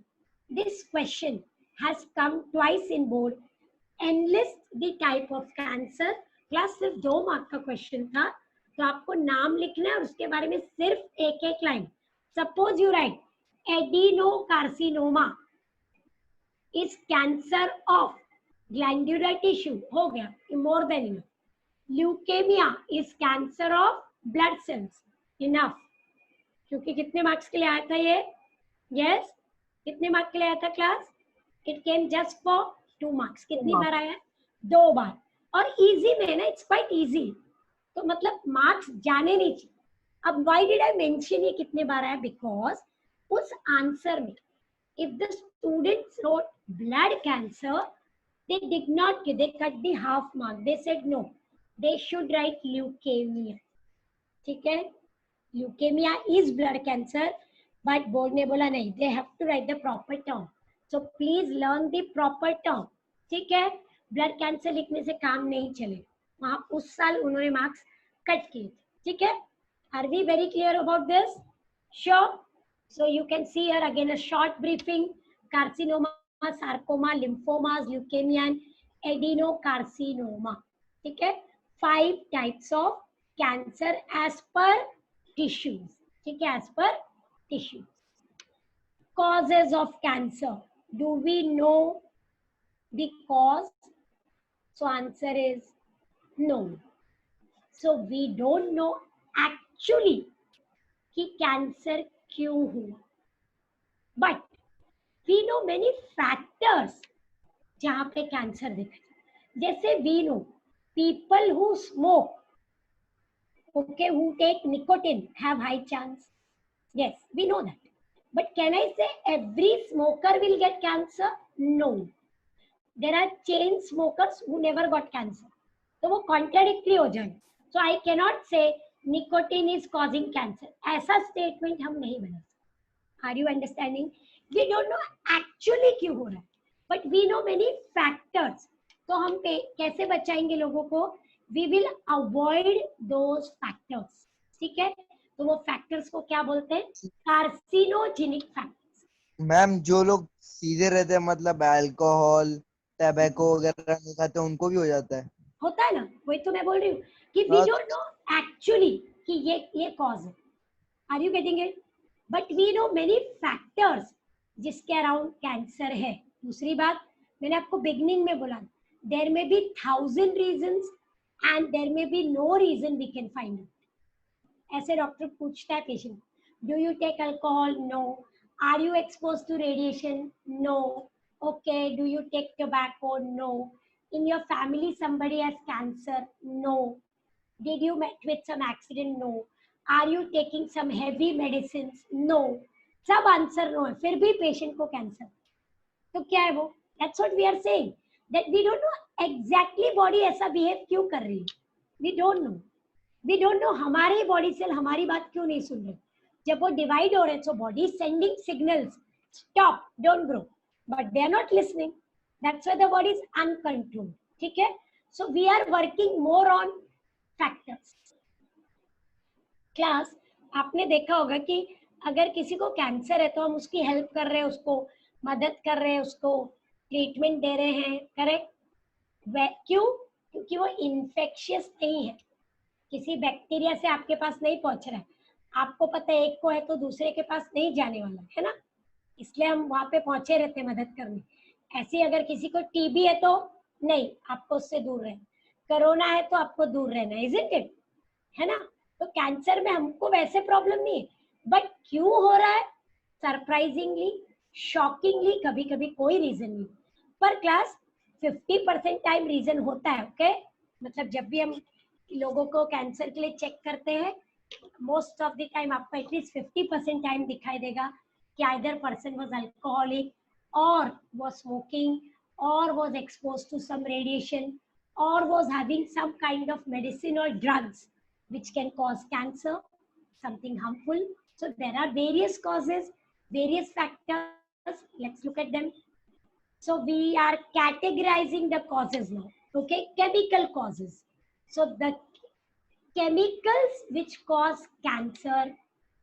This question has come twice in board. Enlist the type of cancer. Class, सिर्फ 2 mark का question था, तो आपको नाम लिखना है और उसके बारे में सिर्फ एक line. Suppose you right adenocarcinoma is cancer of glandular tissue, हो गया, more than enough. Leukemia is cancer of blood cells, enough. क्योंकि कितने मार्क्स के लिए आया था ये? Yes, कितने मार्क्स के लिए आया था class? It came just for 2 marks. कितनी बार आया? 2 बार। और इजी में ना, it's quite easy, तो मतलब मार्क्स जाने नहीं चाहिए। अब why did I mention ये कितने बार आया? Because उस आंसर में if the students wrote blood cancer, they did not, they cut the half mark. They said no, they should write leukemia. ठीक है? Leukemia is blood cancer, but board ने बोला नहीं, they have to write the proper term. So please learn the proper term. ठीक है? blood cancer लिखने से काम नहीं चले, वहां उस साल उन्होंने मार्क्स कट किए थे। ठीक है? Are we very clear about this? Sure. So you can see here again a short briefing: carcinoma, sarcoma, lymphomas, leukemia, and adenocarcinoma. ठीक है? 5 types of cancer as per tissues. ठीक है, as per tissues. Causes of cancer. Do we know the cause? So answer is no. So we don't know actually कि cancer क्यों हुआ, but we know many factors जहाँ पे cancer दिखा. जैसे we know people who smoke, okay, who take nicotine have high chance. Yes, we know that. But can I say every smoker will get cancer? No. There are chain smokers who never got cancer. तो वो contradictory हो जाएगा. So I cannot say nicotine is causing cancer. ऐसा statement हम नहीं बना सकते. Are you understanding? We don't know actually क्यों हो रहा है, but we know many factors. तो हम कैसे बचाएंगे लोगों को? We will avoid those factors. ठीक है? तो वो फैक्टर्स को क्या बोलते हैं? Carcinogenic factors. मैम जो लोग सीधे रहते हैं, मतलब अल्कोहल टैबैको वगैरह नहीं खाते, उनको भी हो जाता है? होता है ना, वही तो मैं बोल रही हूँ कि वी डोंट नो एक्चुअली कि ये कॉज है. Are you getting it? But we know many factors जिसके अराउंड कैंसर है. दूसरी बात मैंने आपको बिगनिंग में बोला, there may be 1000 reasons and there may be no reason we can find out. ऐसे डॉक्टर पूछता है patient, do you take alcohol? No. Are you expose to radiation? No. Okay, do you take tobacco? No. In your family somebody has cancer? No. Did you met with some accident? No. Are you taking some heavy medicines? No. सब answer no है, फिर भी patient को cancer. तो क्या है वो? That's what we are saying, that we don't know exactly body ऐसा behave क्यों कर रही है. We don't know. We don't know हमारी बॉडी सेल हमारी बात क्यों नहीं सुन रहे. जब वो डिवाइड हो रहे, so body is sending signals, stop, don't grow, but they are not listening. That's why the body is uncontrolled. ठीक है? So we are working more on factors. Class, आपने देखा होगा कि अगर किसी को कैंसर है तो हम उसकी हेल्प कर रहे हैं, उसको मदद कर रहे हैं, उसको ट्रीटमेंट दे रहे हैं. करेक्ट? क्यों? क्योंकि वो इन्फेक्शियस नहीं है, किसी बैक्टीरिया से आपके पास नहीं पहुंच रहा है. आपको पता है एक को है तो दूसरे के पास नहीं जाने वाला है ना, इसलिए हम वहां पे पहुंचे रहते हैं मदद करने. ऐसे अगर किसी को टीबी है तो नहीं, आपको उससे दूर रहना. कोरोना है तो आपको दूर रहना, इजंट इट? है ना? तो कैंसर में हमको वैसे प्रॉब्लम नहीं है, बट क्यों हो रहा है? सरप्राइजिंगली, शॉकिंगली कभी कभी कोई रीजन नहीं, पर क्लास 50% टाइम रीजन होता है. ओके, मतलब जब भी हम लोगों को कैंसर के लिए चेक करते हैं, मोस्ट ऑफ द टाइम आपको एटलीस्ट 50% टाइम दिखाई देगा कि either person was alcoholic or was smoking or was exposed to some radiation or was having some kind of medicine or drugs which can cause cancer, something harmful. So there are various causes, various factors. Let's look at them. So we are categorizing the causes now. Okay, chemical causes. So the chemicals which cause cancer,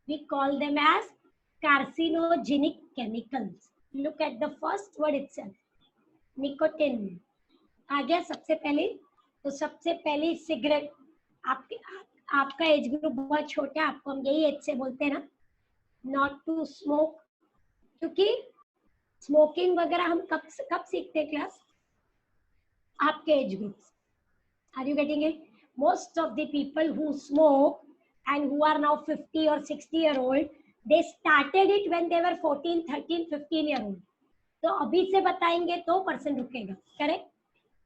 we call them as carcinogenic chemicals. Look at the first word itself, nicotine. आ गया सबसे पहले. तो सबसे पहले cigarette. आपका age group बहुत छोटा है, आपको हम यही एज से बोलते हैं ना, नॉट टू स्मोक. क्योंकि स्मोकिंग वगैरह हम कब सीखते हैं क्लास? आपके age group. Are you getting it? Most of the people who smoke and who are now 50 or 60-year-old, they started it when they were 14, 13, 15-year-old. तो अभी से बताएंगे तो पर्सन रुकेगा. Correct?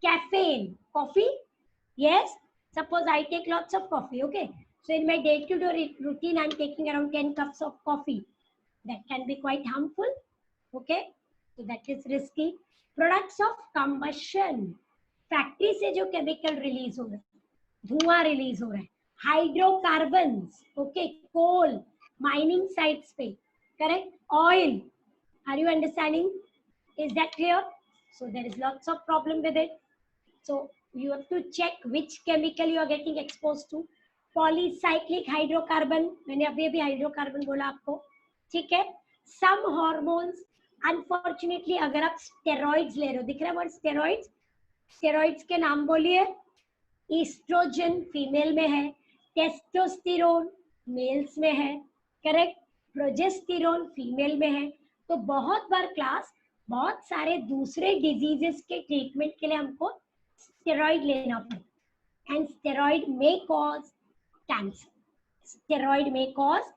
Caffeine, coffee. yes, suppose I take lots of coffee. Okay, so in my day-to-day routine I'm taking around 10 cups of coffee. That can be quite harmful. Okay, so that is risky. Products of combustion, factory से जो chemical release हो रहा है, धुआं release हो रहा है, hydrocarbons. Okay, coal, mining sites पे. Correct? Oil. Are you understanding? Is that clear? So there is lots of problem with it. So you have to check which chemical you are getting exposed to. Polycyclic hydrocarbon, मैंने अभी hydrocarbon बोला आपको. ठीक है? Some hormones, unfortunately अगर आप steroids ले रहे हो, दिख रहा है वर्ड स्टेरॉइड्स? स्टेरॉइड्स के नाम बोलिए. ईस्ट्रोजन फीमेल में है, टेस्टोस्टेरोन मेल्स में है, करेक्ट, प्रोजेस्टेरोन फीमेल में है। तो बहुत बार क्लास बहुत सारे दूसरे डिजीजेस के ट्रीटमेंट के लिए हमको स्टेरॉइड लेना पड़ता है, and steroid may cause cancer, steroid may cause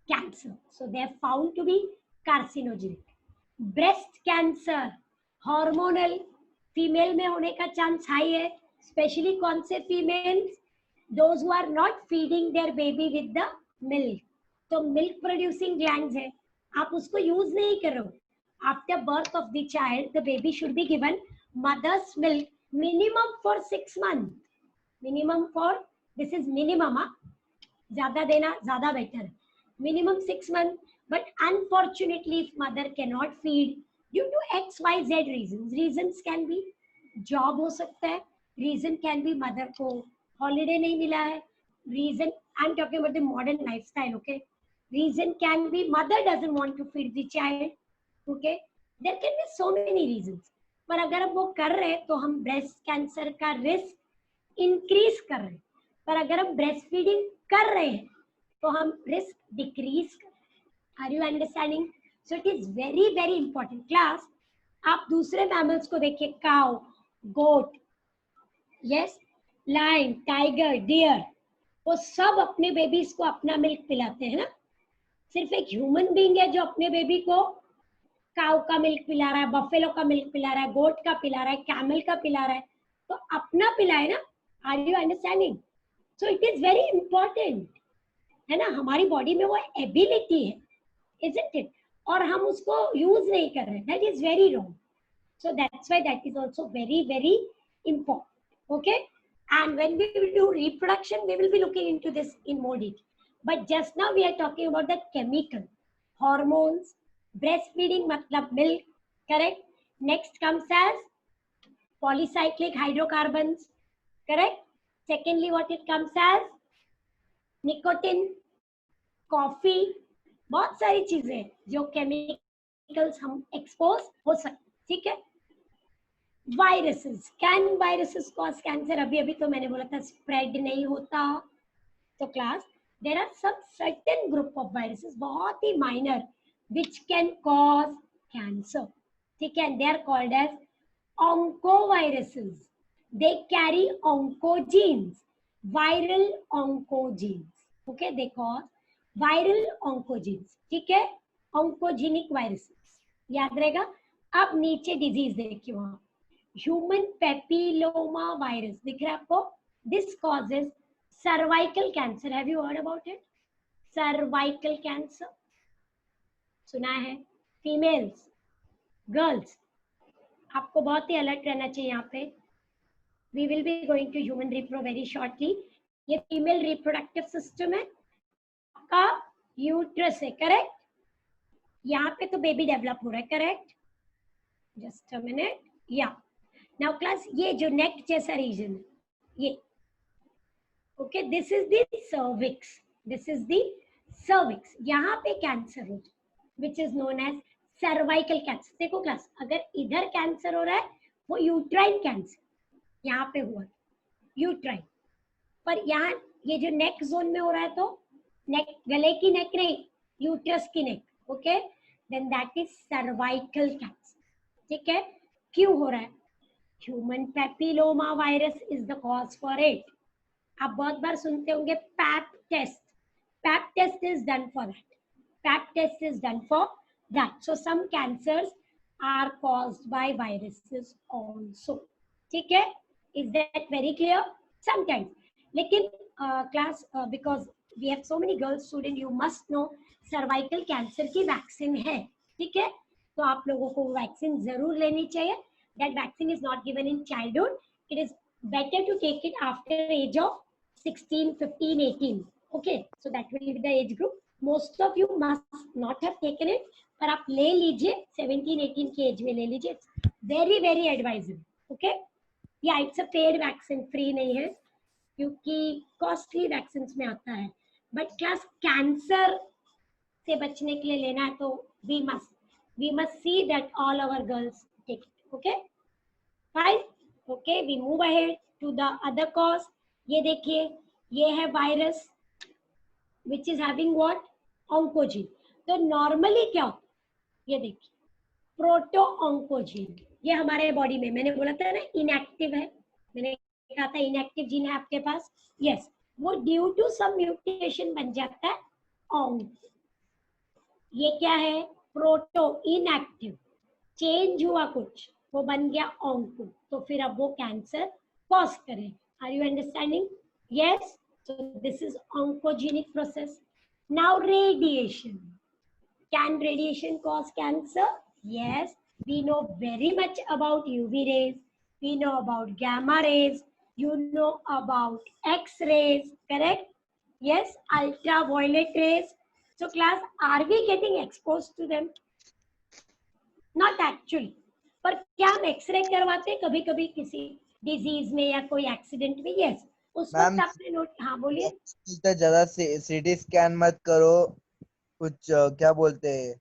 cancer, so they are found to be carcinogenic. Breast cancer hormonal female में होने का चांस हाई है, स्पेशली कौन से females, those who are not feeding their baby with the milk. तो milk producing glands है, आप उसको यूज नहीं कर रहे हो, after birth of the child the baby should be given mother's milk minimum for 6 months, minimum for, this is minimum, ज्यादा देना ज्यादा बेटर है, minimum 6 months. But unfortunately if mother can not feed due to XYZ reasons can be, job हो सकता है, reason can be mother को holiday नहीं मिला है, reason I am talking about the modern lifestyle, okay, reason can be mother doesn't want to feed the child, okay, there can be so many reasons. पर अगर हम वो कर रहे हैं तो हम ब्रेस्ट कैंसर का रिस्क इंक्रीज कर रहे हैं, पर अगर हम ब्रेस्ट फीडिंग कर रहे हैं तो हम रिस्क डिक्रीज कर रहे हैं। Are you understanding? So it is very very important class. आप दूसरे मैमल्स को देखिए, cow, goat, yes, lion, tiger, deer, वो सब अपने बेबीज को अपना मिल्क पिलाते हैं ना। सिर्फ एक ह्यूमन बीइंग है जो अपने बेबी को काउ का मिल्क पिला रहा है, बफेलो का मिल्क पिला रहा है, गोट का पिला रहा है, कैमल का पिला रहा है, तो अपना पिलाए ना। Are you understanding? So it is very important, है ना, हमारी बॉडी में वो एबिलिटी है, isn't it? और हम उसको यूज नहीं कर रहे, that is very wrong. So that's why that is also very very important, okay? And when we will do reproduction, we will be looking into this in more detail. But just now we are talking about the chemical, hormones, breastfeeding matlab milk, correct? Next comes as polycyclic hydrocarbons, correct? Secondly, what it comes as nicotine, coffee, बहुत सारी चीजें जो chemicals हम expose हो सकते, ठीक है? Viruses, can viruses cause cancer? अभी अभी तो मैंने बोला था स्प्रेड नहीं होता। तो class there are some certain group of viruses, बहुत ही minor, which can cause cancer, ठीक है? They are called as oncoviruses. They carry oncogenes, viral oncogenes, okay, they cause viral oncogenes, ठीक है? oncogenic viruses, याद रहेगा। अब नीचे डिजीज देखिए, वहां ह्यूमन पेपिलोमा वायरस दिख रहा है आपको, this causes cervical cancer. Have you heard about it? Cervical cancer सुना है? फीमेल्स, गर्ल्स, आपको बहुत ही अलर्ट रहना चाहिए यहाँ पे। We will be going to human repro very shortly. ये फीमेल रिप्रोडक्टिव सिस्टम है, आपका यूट्रस है, करेक्ट? यहाँ पे तो बेबी डेवलप हो रहा है, करेक्ट? जस्ट अ मिनट, या नाउ क्लास, ये जो नेक जैसा रीजन है ये, okay, this is the cervix, this is the cervix. यहाँ पे कैंसर हो which is known as cervical cancer. देखो क्लास, अगर इधर कैंसर हो रहा है वो यूट्राइन कैंसर, यहाँ पे हुआ यूट्राइन, पर यहाँ ये जो नेक जोन में हो रहा है तो नेक, गले की नेक नहीं, यूट्रस की neck, okay, then that is cervical cancer, ठीक है? क्यों हो रहा है? Human papilloma virus is the cause for it. आप बहुत बार सुनते होंगे pap test, pap test is done for that, pap test is done for that. So some cancers are caused by viruses also, ठीक है? Is that very clear? Sometimes, लेकिन class, because we have so many girl students, you must know cervical cancer की vaccine है, ठीक है? तो आप लोगों को वैक्सीन जरूर लेनी चाहिए। That vaccine is not given in childhood. It is better to take it after age of 16, 15, 18. Okay, so that will be the age group. Most of you must not have taken it, पर आप ले लीजिए, 17-18 की as में ले लीजिए, very very advisable, okay? या it's a paid vaccine, free नहीं है क्योंकि कॉस्टली वैक्सीन में आता है, बट क्लास कैंसर से बचने के लिए लेना है तो we must see that all our girls take it, okay? Fine, okay, we move ahead to the other cause. ये देखिए, ये है virus which is having what, oncogene. तो नॉर्मली क्या होता है, ये देखिए प्रोटो ऑन्कोजीन, ये हमारे बॉडी में, मैंने बोला था ना इनएक्टिव है, मैंने कहा था इनएक्टिव जीन है आपके पास, यस, वो ड्यू टू सम म्यूटेशन बन जाता है ऑन्क। ये क्या है, प्रोटो इनएक्टिव, चेंज हुआ कुछ, वो बन गया ऑन्को, तो फिर अब वो कैंसर कॉज करेगा। Are you understanding? Yes, so this is oncogenic process. Now radiation, can radiation cause cancer? Yes, we know very much about UV rays, we know about gamma rays, you know about X rays, correct? Yes, ultraviolet rays. So class, are we getting exposed to them? Not actually. पर क्या हम x ray करवाते हैं कभी कभी किसी disease में या कोई एक्सीडेंट में? यस, उस वक्त आपने नोट, हाँ बोलिए। ज्यादा सीटी स्कैन मत करो, कुछ क्या बोलते हैं,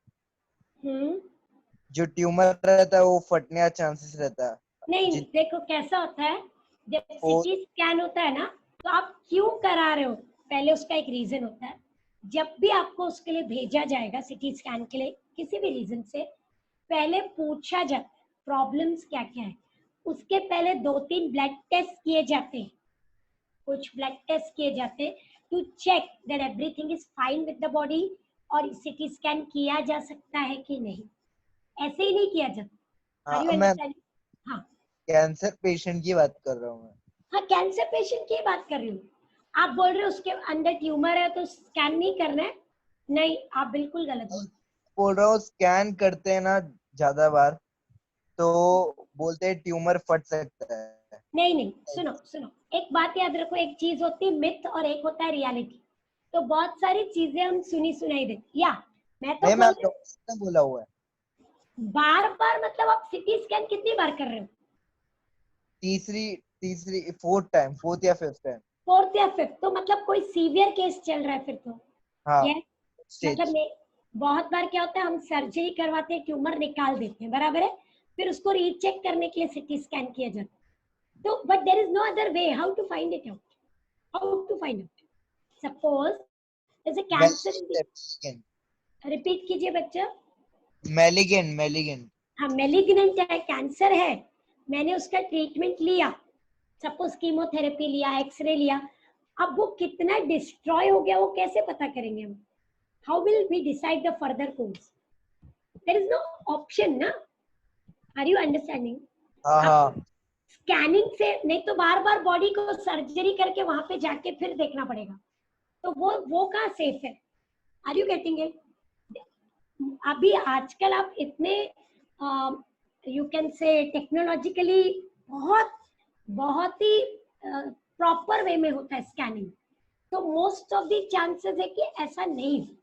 जो ट्यूमर रहता है वो फटने का चांसेस रहता है। नहीं, देखो कैसा होता है, जब सीटी स्कैन होता है ना, तो आप क्यों करा रहे हो, पहले उसका एक रीजन होता है। जब भी आपको उसके लिए भेजा जाएगा सिटी स्कैन के लिए किसी भी रीजन से, पहले पूछा जाता है प्रॉब्लम्स क्या क्या है, उसके पहले 2-3 ब्लड टेस्ट किए जाते हैं, कुछ ब्लड टेस्ट किए जाते हैं to check that everything is fine with the body, और सिटी स्कैन किया जा सकता है कि नहीं, ऐसे ही नहीं किया जाता। मैं कैंसर पेशेंट की बात कर रहा हूँ मैं। हाँ, कैंसर पेशेंट की बात कर रही हूँ। आप बोल रहे हो उसके अंदर ट्यूमर है तो स्कैन नहीं करना है? नहीं, आप बिल्कुल गलत बोल रहा हूँ, स्कैन करते हैं ना ज्यादा बार तो बोलते हैं ट्यूमर फट सकता है। नहीं नहीं, सुनो सुनो, एक बात याद रखो, एक चीज होती है मिथ और एक होता है रियलिटी। तो बहुत सारी चीजें हम सुनी सुनाई देती, या मैं तो मैं बोला हुआ है बार बार, मतलब आप सिटी स्कैन कितनी बार कर रहे हो? तीसरी फोर्थ या फिफ्थ टाइम। तो मतलब कोई सीवियर केस चल रहा है फिर तो। हाँ, मतलब बहुत बार क्या होता है, हम सर्जरी करवाते हैं, ट्यूमर निकाल देते हैं, बराबर है, फिर उसको रीचेक करने के लिए सिटी स्कैन किया जाता है। तो but there is no other way how to find it out, suppose जैसे कैंसर, रिपीट कीजिए बच्चा। मैलिगेंट। हाँ, मैलिग्नेंट है, कैंसर है, मैंने उसका ट्रीटमेंट लिया, सपोज कीमोथेरेपी लिया, एक्सरे लिया, अब वो कितना डिस्ट्रॉय हो गया वो कैसे पता करेंगे हम? How will we decide the further course? There is no option ना। Are you understanding? स्कैनिंग से नहीं तो बार बार बॉडी को सर्जरी करके वहां पे जाके फिर देखना पड़ेगा, तो वो कहाँ सेफ है? Are you getting it? अभी आजकल आप इतने यू कैन से टेक्नोलॉजिकली बहुत ही प्रॉपर वे में होता है स्कैनिंग, तो मोस्ट ऑफ द चांसेस है कि ऐसा नहीं हो।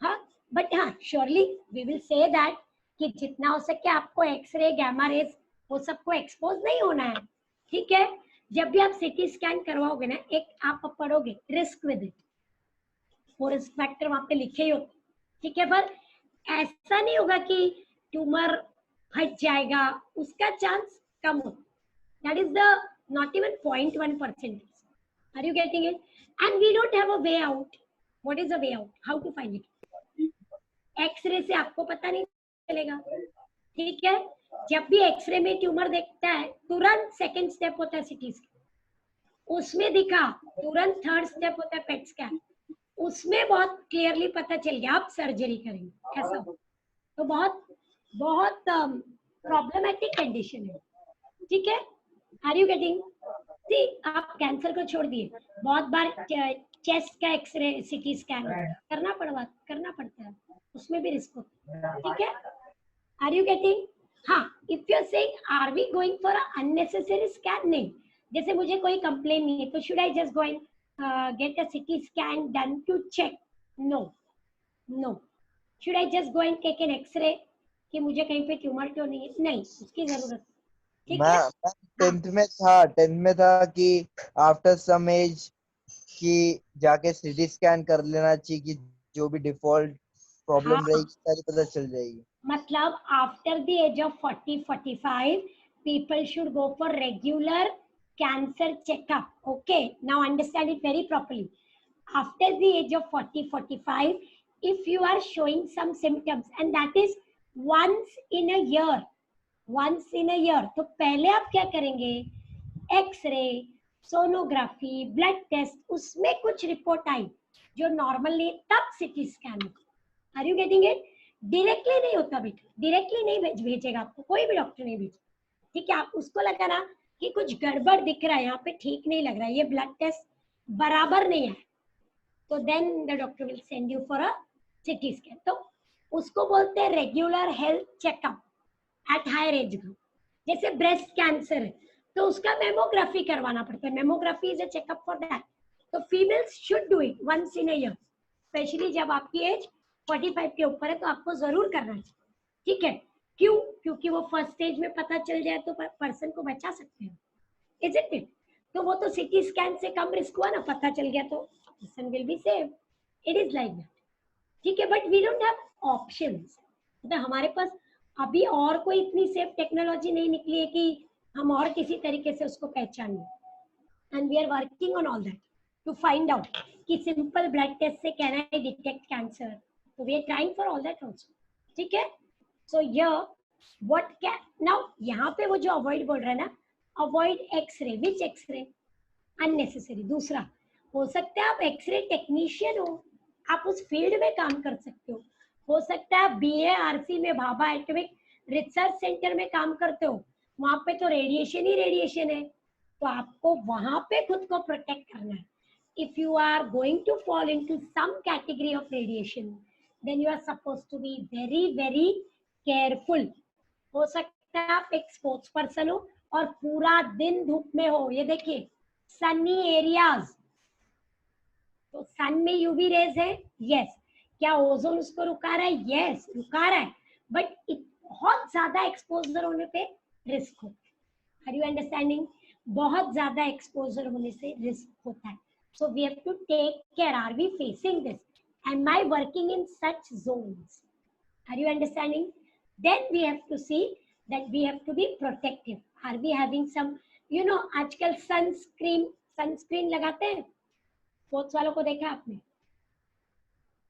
हाँ, बट हाँ, surely we will say that कि जितना हो सके आपको एक्सरे, गामा रेज, वो सबको एक्सपोज नहीं होना है, ठीक है? जब भी आप सिटी स्कैन करवाओगे ना, एक आप पढ़ोगे रिस्क विद इट, वो रिस्क फैक्टर वहां पे लिखे ही होते, ठीक है? पर ऐसा नहीं होगा कि ट्यूमर हट जाएगा, उसका चांस कम होता, that is the not even 0.1%. Are you getting it? And we don't have a way out. What is the way out? How to find it? X-ray से आपको पता नहीं चलेगा, ठीक है? जब भी एक्सरे में ट्यूमर देखता है, तुरंत सेकंड स्टेप होता है सिटी स्कैन, उसमें दिखा, तुरंत थर्ड स्टेप होता है पेट स्कैन, उसमें बहुत क्लियरली पता चल गया आप सर्जरी करेंगे, ऐसा। तो बहुत बहुत प्रॉब्लमेटिक कंडीशन है, ठीक है? Are you getting? सी, आप कैंसर को छोड़ दिए, बहुत बार चेस्ट का एक्सरे, सिटी स्कैन करना पड़ता है, उसमें भी रिस्क होता है, ठीक है? Are you getting? हाँ, if you are saying are we going for unnecessary scan, नहीं, जैसे मुझे कोई कंप्लेन नहीं है तो should I just go and get a CT scan done to check? No. Should I just go and take an X-ray कि मुझे कहीं पे ट्यूमर तो नहीं है? नहीं, उसकी जरूरत, ठीक है? मैं 10th में था कि आफ्टर सम एज कि जाके सीटी स्कैन कर लेना चाहिए कि जो भी डिफॉल्ट प्रॉब्लम रहेगी सारी पता चल जाएगी। मतलब after the age of 40-45 people should go for regular cancer checkup. Okay, now understand it very properly. After the age of 40-45, if you are showing some symptoms, and that is once in a year, तो पहले आप क्या करेंगे, x ray, sonography, blood test, उसमें कुछ report आई जो normal नहीं, तब CT scan. Are you getting it? Directly नहीं होता बेटा, डायरेक्टली नहीं भेजेगा आपको, कोई भी डॉक्टर नहीं भेजेगा, ठीक है? आप उसको लगा ना कि कुछ गड़बड़ दिख रहा है यहाँ पे, ठीक नहीं लग रहा है, ये ब्लड टेस्ट बराबर नहीं है, तो then the doctor will send you for a CT scan. तो उसको बोलते हैं regular health checkup at higher age group. जैसे ब्रेस्ट कैंसर है तो उसका मेमोग्राफी करवाना पड़ता है, mammography is a checkup for that. तो females should do it once in a year, specially जब आपकी एज 45 के ऊपर है तो आपको जरूर करना चाहिए, ठीक है? क्यों? क्योंकि वो फर्स्ट स्टेज में पता चल जाए तो पर्सन को बचा सकते हैं, इज इट इट? तो वो तो सिटी स्कैन से कम रिस्क हुआ ना, पता चल गया तो person will be save, it is like that, ठीक है? But we don't have options, मतलब हमारे पास अभी और कोई इतनी सेफ टेक्नोलॉजी नहीं निकली है कि हम और किसी तरीके से उसको पहचान लें, and we are working on all that to find out कि सिंपल ब्लड टेस्ट से कैन आई डिटेक्ट कैंसर, तो we are trying for all that also, ठीक है? सो व्हाट कैन नाउ, यहाँ पे वो जो अवॉइड बोल रहा है ना, अवॉइड एक्सरे, विच एक्सरे? अननेसेसरी। दूसरा, हो सकता है आप एक्सरे टेक्नीशियन हो, आप उस फील्ड में काम कर सकते हो सकता है BARC में भाभा एटॉमिक रिसर्च सेंटर में काम करते हो, वहां पे तो रेडिएशन ही रेडिएशन है, तो आपको वहां पे खुद को प्रोटेक्ट करना है। If you are going to fall into some category of radiation, then you are supposed to be very very careful. हो सकता है आप एक स्पोर्ट्स पर्सन हो और पूरा दिन धूप में हो, ये देखिए सनी एरियाज, तो सन में यूवी रेज है, यस, क्या ओजोन उसको रुका रहा है? यस, रुका रहा है, बट बहुत ज्यादा एक्सपोजर होने पे रिस्क होता है। Are you understanding? बहुत ज्यादा एक्सपोजर होने से रिस्क होता है, so we have to take care, are we facing this, am I working in such zones? Are you understanding? Then we have to see that we have to be protective, are we having some, you know, आजकल sunscreen लगाते हैं, sports वालों को देखा आपने?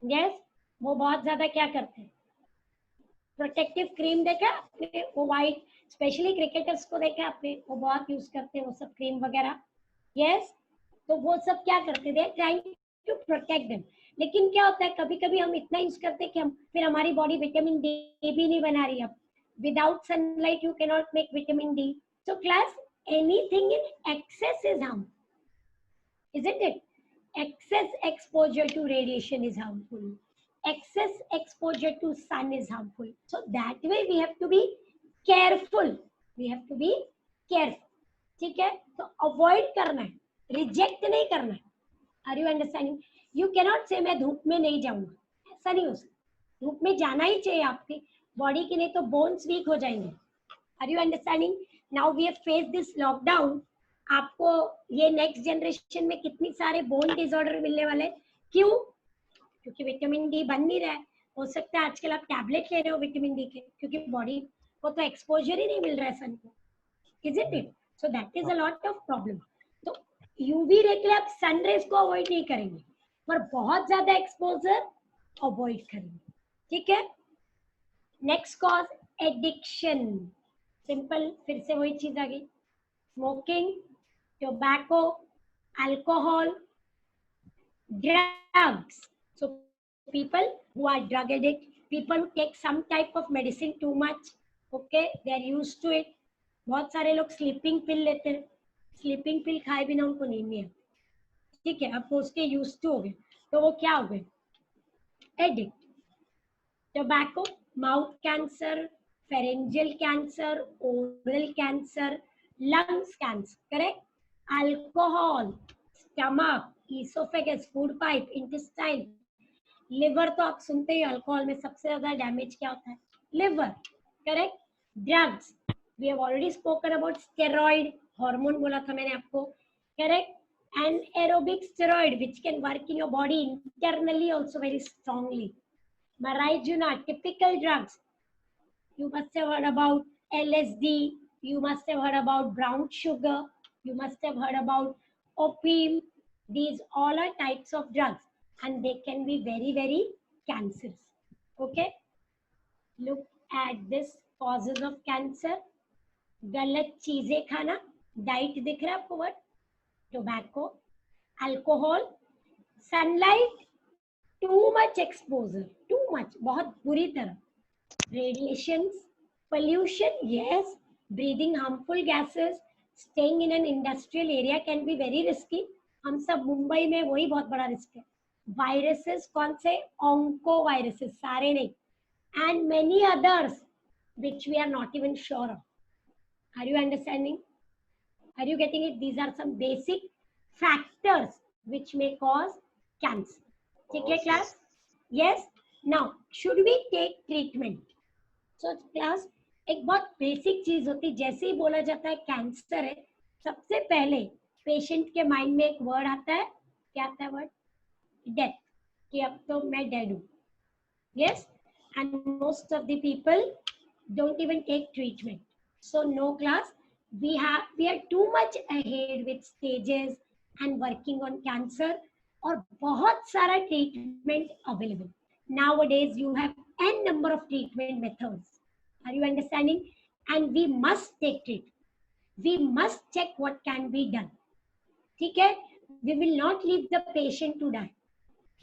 Yes, वो बहुत ज्यादा क्या करते हैं, प्रोटेक्टिव क्रीम देखा आपने, वो वाइट, स्पेशली क्रिकेटर्स को देखा आपने, वो बहुत यूज करते हैं वो सब क्रीम वगैरह, यस? तो वो सब क्या करते हैं, ट्राइंग टू प्रोटेक्ट देम। लेकिन क्या होता है, कभी कभी हम इतना यूज करते हैं कि हम फिर हमारी बॉडी विटामिन डी भी नहीं बना रही। अब without sunlight you can not make vitamin D, so class anything in excess is harmful, isn't it? Excess exposure to radiation is harmful, excess exposure to sun is harmful, so that way we have to be careful, we have to be careful, ठीक है? तो avoid करना है, reject नहीं करना है। Are you understanding? You cannot say मैं धूप में नहीं जाऊंगा, ऐसा नहीं हो सकता, धूप में जाना ही चाहिए आपकी बॉडी की, नहीं तो बोन्स वीक हो जाएंगे। Are you understanding? Now we have faced this lockdown, आपको ये नेक्स्ट जनरेशन में कितनी सारे बोन डिसऑर्डर मिलने वाले, क्यों? क्योंकि विटामिन डी बन नहीं रहा है। हो सकता है आजकल आप टैबलेट ले रहे हो विटामिन डी के, क्योंकि बॉडी को तो एक्सपोजर ही नहीं मिल रहा है सन को, isn't it? So that is a lot of problem. तो यूवी रे के लिए आप सन रेज को अवॉइड नहीं करेंगे, पर बहुत ज्यादा एक्सपोजर अवॉइड करेंगे, ठीक है? नेक्स्ट कॉज एडिक्शन, सिंपल, फिर से वही चीज आ गई, smoking, tobacco, alcohol, drugs. So people who are drug addict, people who take some type of medicine too much, okay, they are used to it. बहुत सारे लोग स्लीपिंग पिल लेते हैं, स्लीपिंग पिल खाए बिना उनको नींद नहीं आती, ठीक है? अब वो उसके यूज टू हो गए, तो वो क्या हो गए, addict. Tobacco, mouth cancer, pharyngeal cancer, oral cancer, lungs cancer, correct? Alcohol, stomach, oesophagus, food pipe, intestine, liver, तो आप सुनते ही अल्कोहल में सबसे ज्यादा डैमेज क्या होता है, liver, correct? Drugs, we have already spoken about steroid, hormone बोला था मैंने आपको, correct? And aerobic steroid which can work in your body internally also very strongly. Marijuana, typical drugs, you must have heard about LSD, you must have heard about brown sugar, You must have heard about opium. These all are types of drugs and they can be very, very cancerous. Okay. Look at this causes of cancer. गलत चीजें खाना, diet दिख रहा है आपको word, tobacco, alcohol, sunlight, too much exposure, too much बहुत बुरी तरह, radiations, pollution, yes, breathing harmful gases, staying in an industrial area can be very risky. हम सब मुंबई में वही बहुत बड़ा रिस्क है. वायरसेस कौन से? ऑन्को वायरसेस, सारे नहीं, and many others which we are not even sure of. Are you understanding? Are you getting it? These are some basic factors which may cause cancer. ठीक है class? Yes. Now, should we take treatment? So class, एक बहुत basic चीज होती है, जैसे ही बोला जाता है कैंसर है, सबसे पहले पेशेंट के माइंड में एक वर्ड आता है. क्या आता है वर्ड? डेथ. कि अब तो मैं डेड हूँ. Yes. And most of the people don't even take treatment. So no class, we are too much ahead with stages and working on cancer, और बहुत सारा treatment available. Nowadays you have n number of treatment methods. Are you understanding? And we must take treatment. We must check what can be done. ठीक है? We will not leave the patient to die.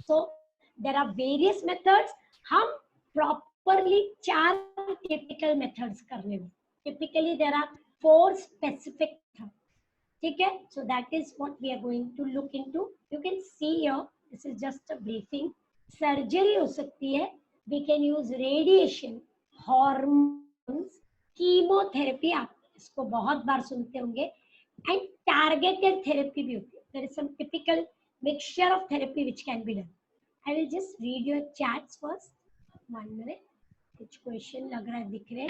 So there are various methods. हम properly 4 typical methods करने में. Typically there are 4 specific methods. ठीक है? So that is what we are going to look into. You can see here, this is just a briefing. Surgery हो सकती है. We can use radiation, hormones, chemotherapy. आप इसको बहुत बार सुनते होंगे. And targeted therapy भी होती है. There is some typical mixture of therapy which can be done. I will just read your chats first. 1 minute. कुछ क्वेश्चन लग रहा है दिख रहे.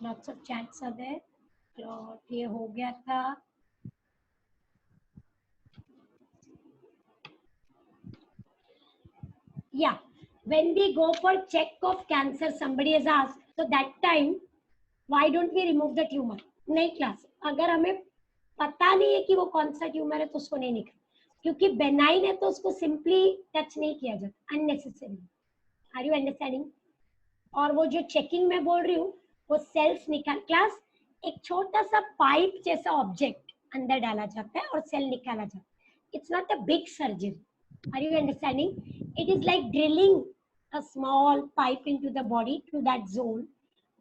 Lots of chats are there. तो ये हो गया था. Yeah, when we go for check of cancer, somebody has asked, so that time why don't we remove the tumor? नहीं क्लास, अगर हमें पता नहीं है कि वो कौन सा ट्यूमर है तो उसको नहीं निकाल, क्योंकि बेनाइन है तो उसको सिंपली टच नहीं किया जाता अननेसेसरी. Are you understanding? और वो जो चेकिंग में बोल रही हूँ वो सेल्स निकाल, क्लास एक छोटा सा पाइप जैसा ऑब्जेक्ट अंदर डाला जाता है और सेल निकाला जाता है. It's not a big surgery. Are you understanding? It is like drilling a small pipe into the body to that zone,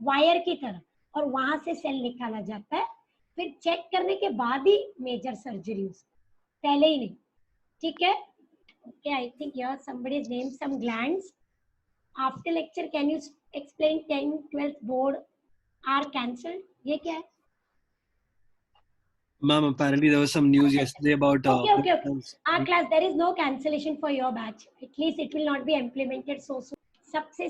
wire की तरह, और वहां से सेल निकाला जाता है. फिर चेक करने के बाद ही मेजर सर्जरी, पहले ही नहीं. ठीक है? Okay, I think here somebody has named some glands. After lecture can you explain 10th 12th board are cancelled? ये क्या है? Ma'am, apparently there was some news yesterday about okay. Our class, there is no cancellation for your batch. At least it will not be implemented so soon. सबसे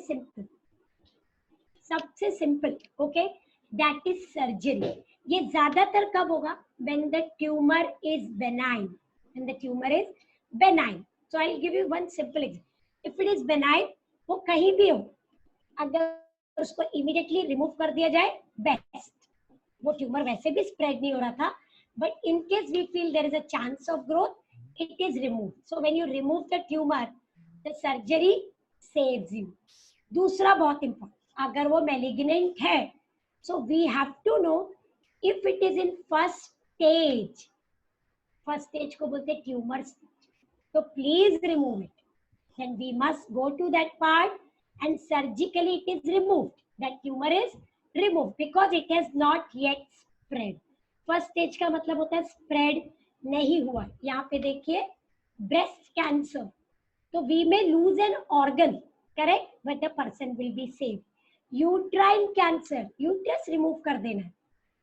simple, okay? That is surgery. ये ज्यादातर कब होगा? When the tumor is benign. When the tumor is benign. So I'll give you one simple example. If it is benign, वो कहीं भी हो, अगर उसको immediately remove कर दिया जाए, best. वो ट्यूमर वैसे भी spread नहीं हो रहा था, but in case we feel there is a chance of growth, it is removed. So when you remove the tumor, the surgery saves you. दूसरा बहुत important, अगर वो malignant है, so we have to know if it is in first stage. First stage को बोलते हैं tumor stage. So please remove it. Then we must go to that part and surgically it is removed. That tumor is removed because it has not yet spread. First stage का मतलब होता है spread नहीं हुआ. यहाँ पे देखिए breast cancer. So we may lose an organ, correct? But the person will be saved. Uterine cancer, uterus remove कर देना है.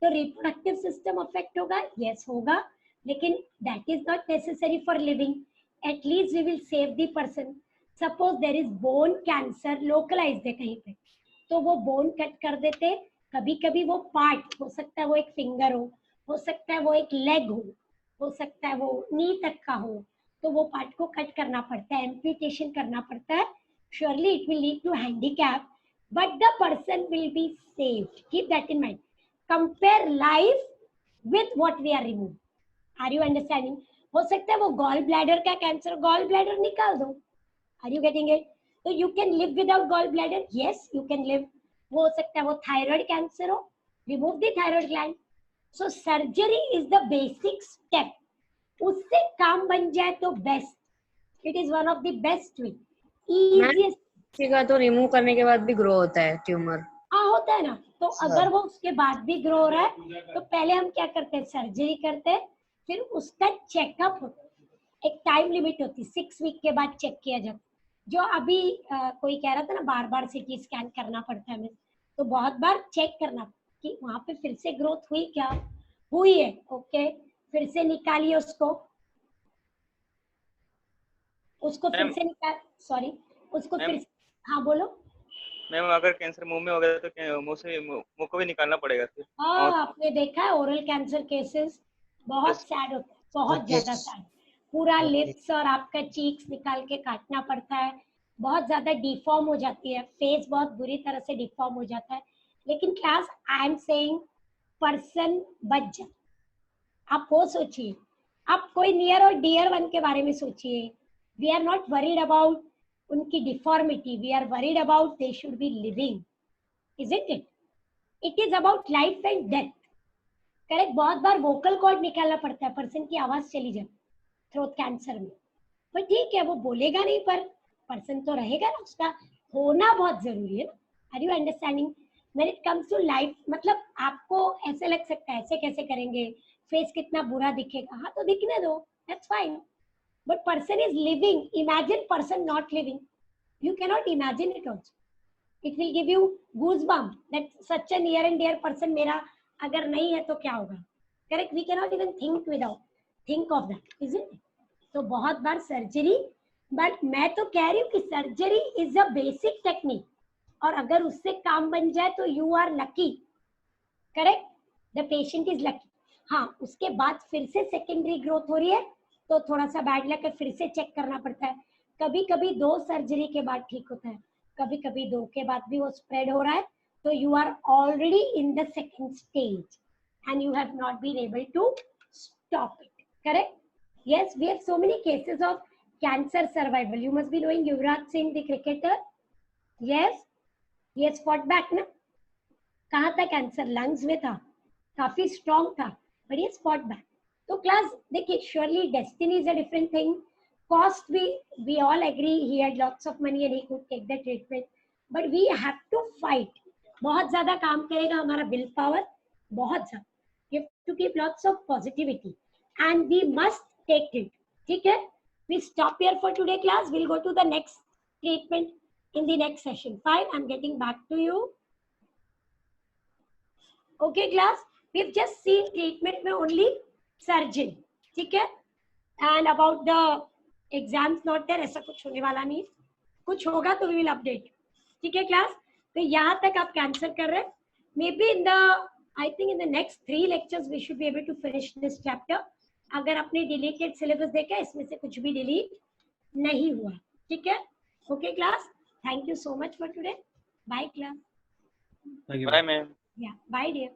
तो reproductive system affect होगा? Yes होगा. लेकिन that is not necessary for living. At least we will save the person. Suppose there is bone cancer localized है कहीं पे, तो वो bone cut कर देते. कभी कभी वो part हो सकता है वो एक finger हो सकता है वो एक leg हो सकता है वो knee तक का हो, तो वो part को cut करना पड़ता है, amputation करना पड़ता है. Surely it will lead to handicap, but the person will be saved. Keep that in mind. Compare life with what we are removing. Are you understanding? हो सकता है वो गॉल ब्लैडर का कैंसर, गॉल ब्लैडर निकाल दो। Are you getting it? तो you can live without gall bladder, yes you can live. वो हो सकता है वो थायराइड कैंसर हो, remove the thyroid gland. So surgery is the basic step, उससे काम बन जाए तो best, it is one of the best way, easiest. का तो रिमूव करने के बाद भी ग्रो होता है ट्यूमर। हाँ होता है ना, तो हाँ। अगर वो उसके बाद भी ग्रो हो रहा है तो पहले हम क्या करते हैं, सर्जरी करते हैं, फिर उसका चेकअप होता है, एक टाइम लिमिट होती है, 6 वीक के बाद चेक किया जाता है। जो अभी कोई कह रहा था ना बार बार सीटी स्कैन करना पड़ता है हमें, तो बहुत बार चेक करना कि वहां पे फिर से ग्रोथ हुई क्या, हुई है, ओके, फिर से निकालिए उसको फिर से निकाल, सॉरी उसको फिर से, हाँ बोलो। मैम अगर कैंसर मुंह में हो गया तो मुंह को भी निकालना पड़ेगा फिर? हाँ आपने देखा है ओरल कैंसर केसेस, बहुत सैड होता है, बहुत ज्यादा सैड। पूरा लिप्स और आपका चीक्स निकाल के काटना पड़ता है, बहुत ज्यादा डिफॉर्म हो जाती है, फेस बहुत बुरी तरह से डिफॉर्म हो जाता है। लेकिन class I am saying person बच जाए। आप वो सोचिए, आप कोई नियर और डियर वन के बारे में सोचिए। We are not worried about उनकी deformity, we are worried about they should be living, isn't it? It is about life and death, correct? बहुत बार वोकल कॉर्ड निकालना पड़ता है, पर्सन की आवाज चली जाए थ्रोट कैंसर में, पर ठीक है वो बोलेगा नहीं, पर पर्सन तो रहेगा ना, उसका होना बहुत जरूरी है ना। Are you understanding? When it comes to life, मतलब आपको ऐसे लग सकता है ऐसे कैसे करेंगे, फेस कितना बुरा दिखेगा, हाँ तो दिखने दो, that's fine, but person is living, imagine person not living, you cannot imagine it also. It will give you goosebump that such a near and dear person मेरा अगर नहीं है तो क्या होगा, correct? We cannot even think of that, isn't it? तो बहुत बार surgery, but मैं तो कह रही हूँ कि surgery is a basic technique, और अगर उससे काम बन जाए तो you are lucky, correct? The patient is lucky. हाँ उसके बाद फिर से सेकेंडरी ग्रोथ हो रही है तो थोड़ा सा बैड लक है, फिर से चेक करना पड़ता है। कभी कभी 2 सर्जरी के बाद ठीक होता है, कभी कभी 2 के बाद भी वो स्प्रेड हो रहा है, तो you are already in the second stage and you have not been able to stop it, correct? Yes, we have so many cases of cancer survival. You must be knowing Yuvraj Singh, the cricketer. Yes, he has fought back ना, कहाँ था cancer, lungs में था, काफी strong था, but he has fought back. तो class देखिए, surely destiny is a different thing. Cost, we all agree he had lots of money and he could take the treatment, but we have to fight. बहुत ज्यादा काम करेगा हमारा will power, बहुत ज्यादा. You have to keep lots of positivity and we must take it. ठीक है? We stop here for today class. We'll go to the next treatment in the next session. Fine, I'm getting back to you. Okay class, we've just seen treatment में only surgeon. ठीक है? And about the exams not there, ऐसा कुछ होने वाला नहीं, कुछ होगा तो वी विल अपडेट। ठीक है क्लास, तो यहाँ तक आप कैंसर कर रहे हैं। May be in the I think in the next 3 lectures we should be able to finish this chapter. अगर आपने डिलीटेड सिलेबस देखा, इसमें से कुछ भी डिलीट नहीं हुआ। ठीक है, okay class, thank you so much for today. Bye class. Bye ma'am. या बाय डियर।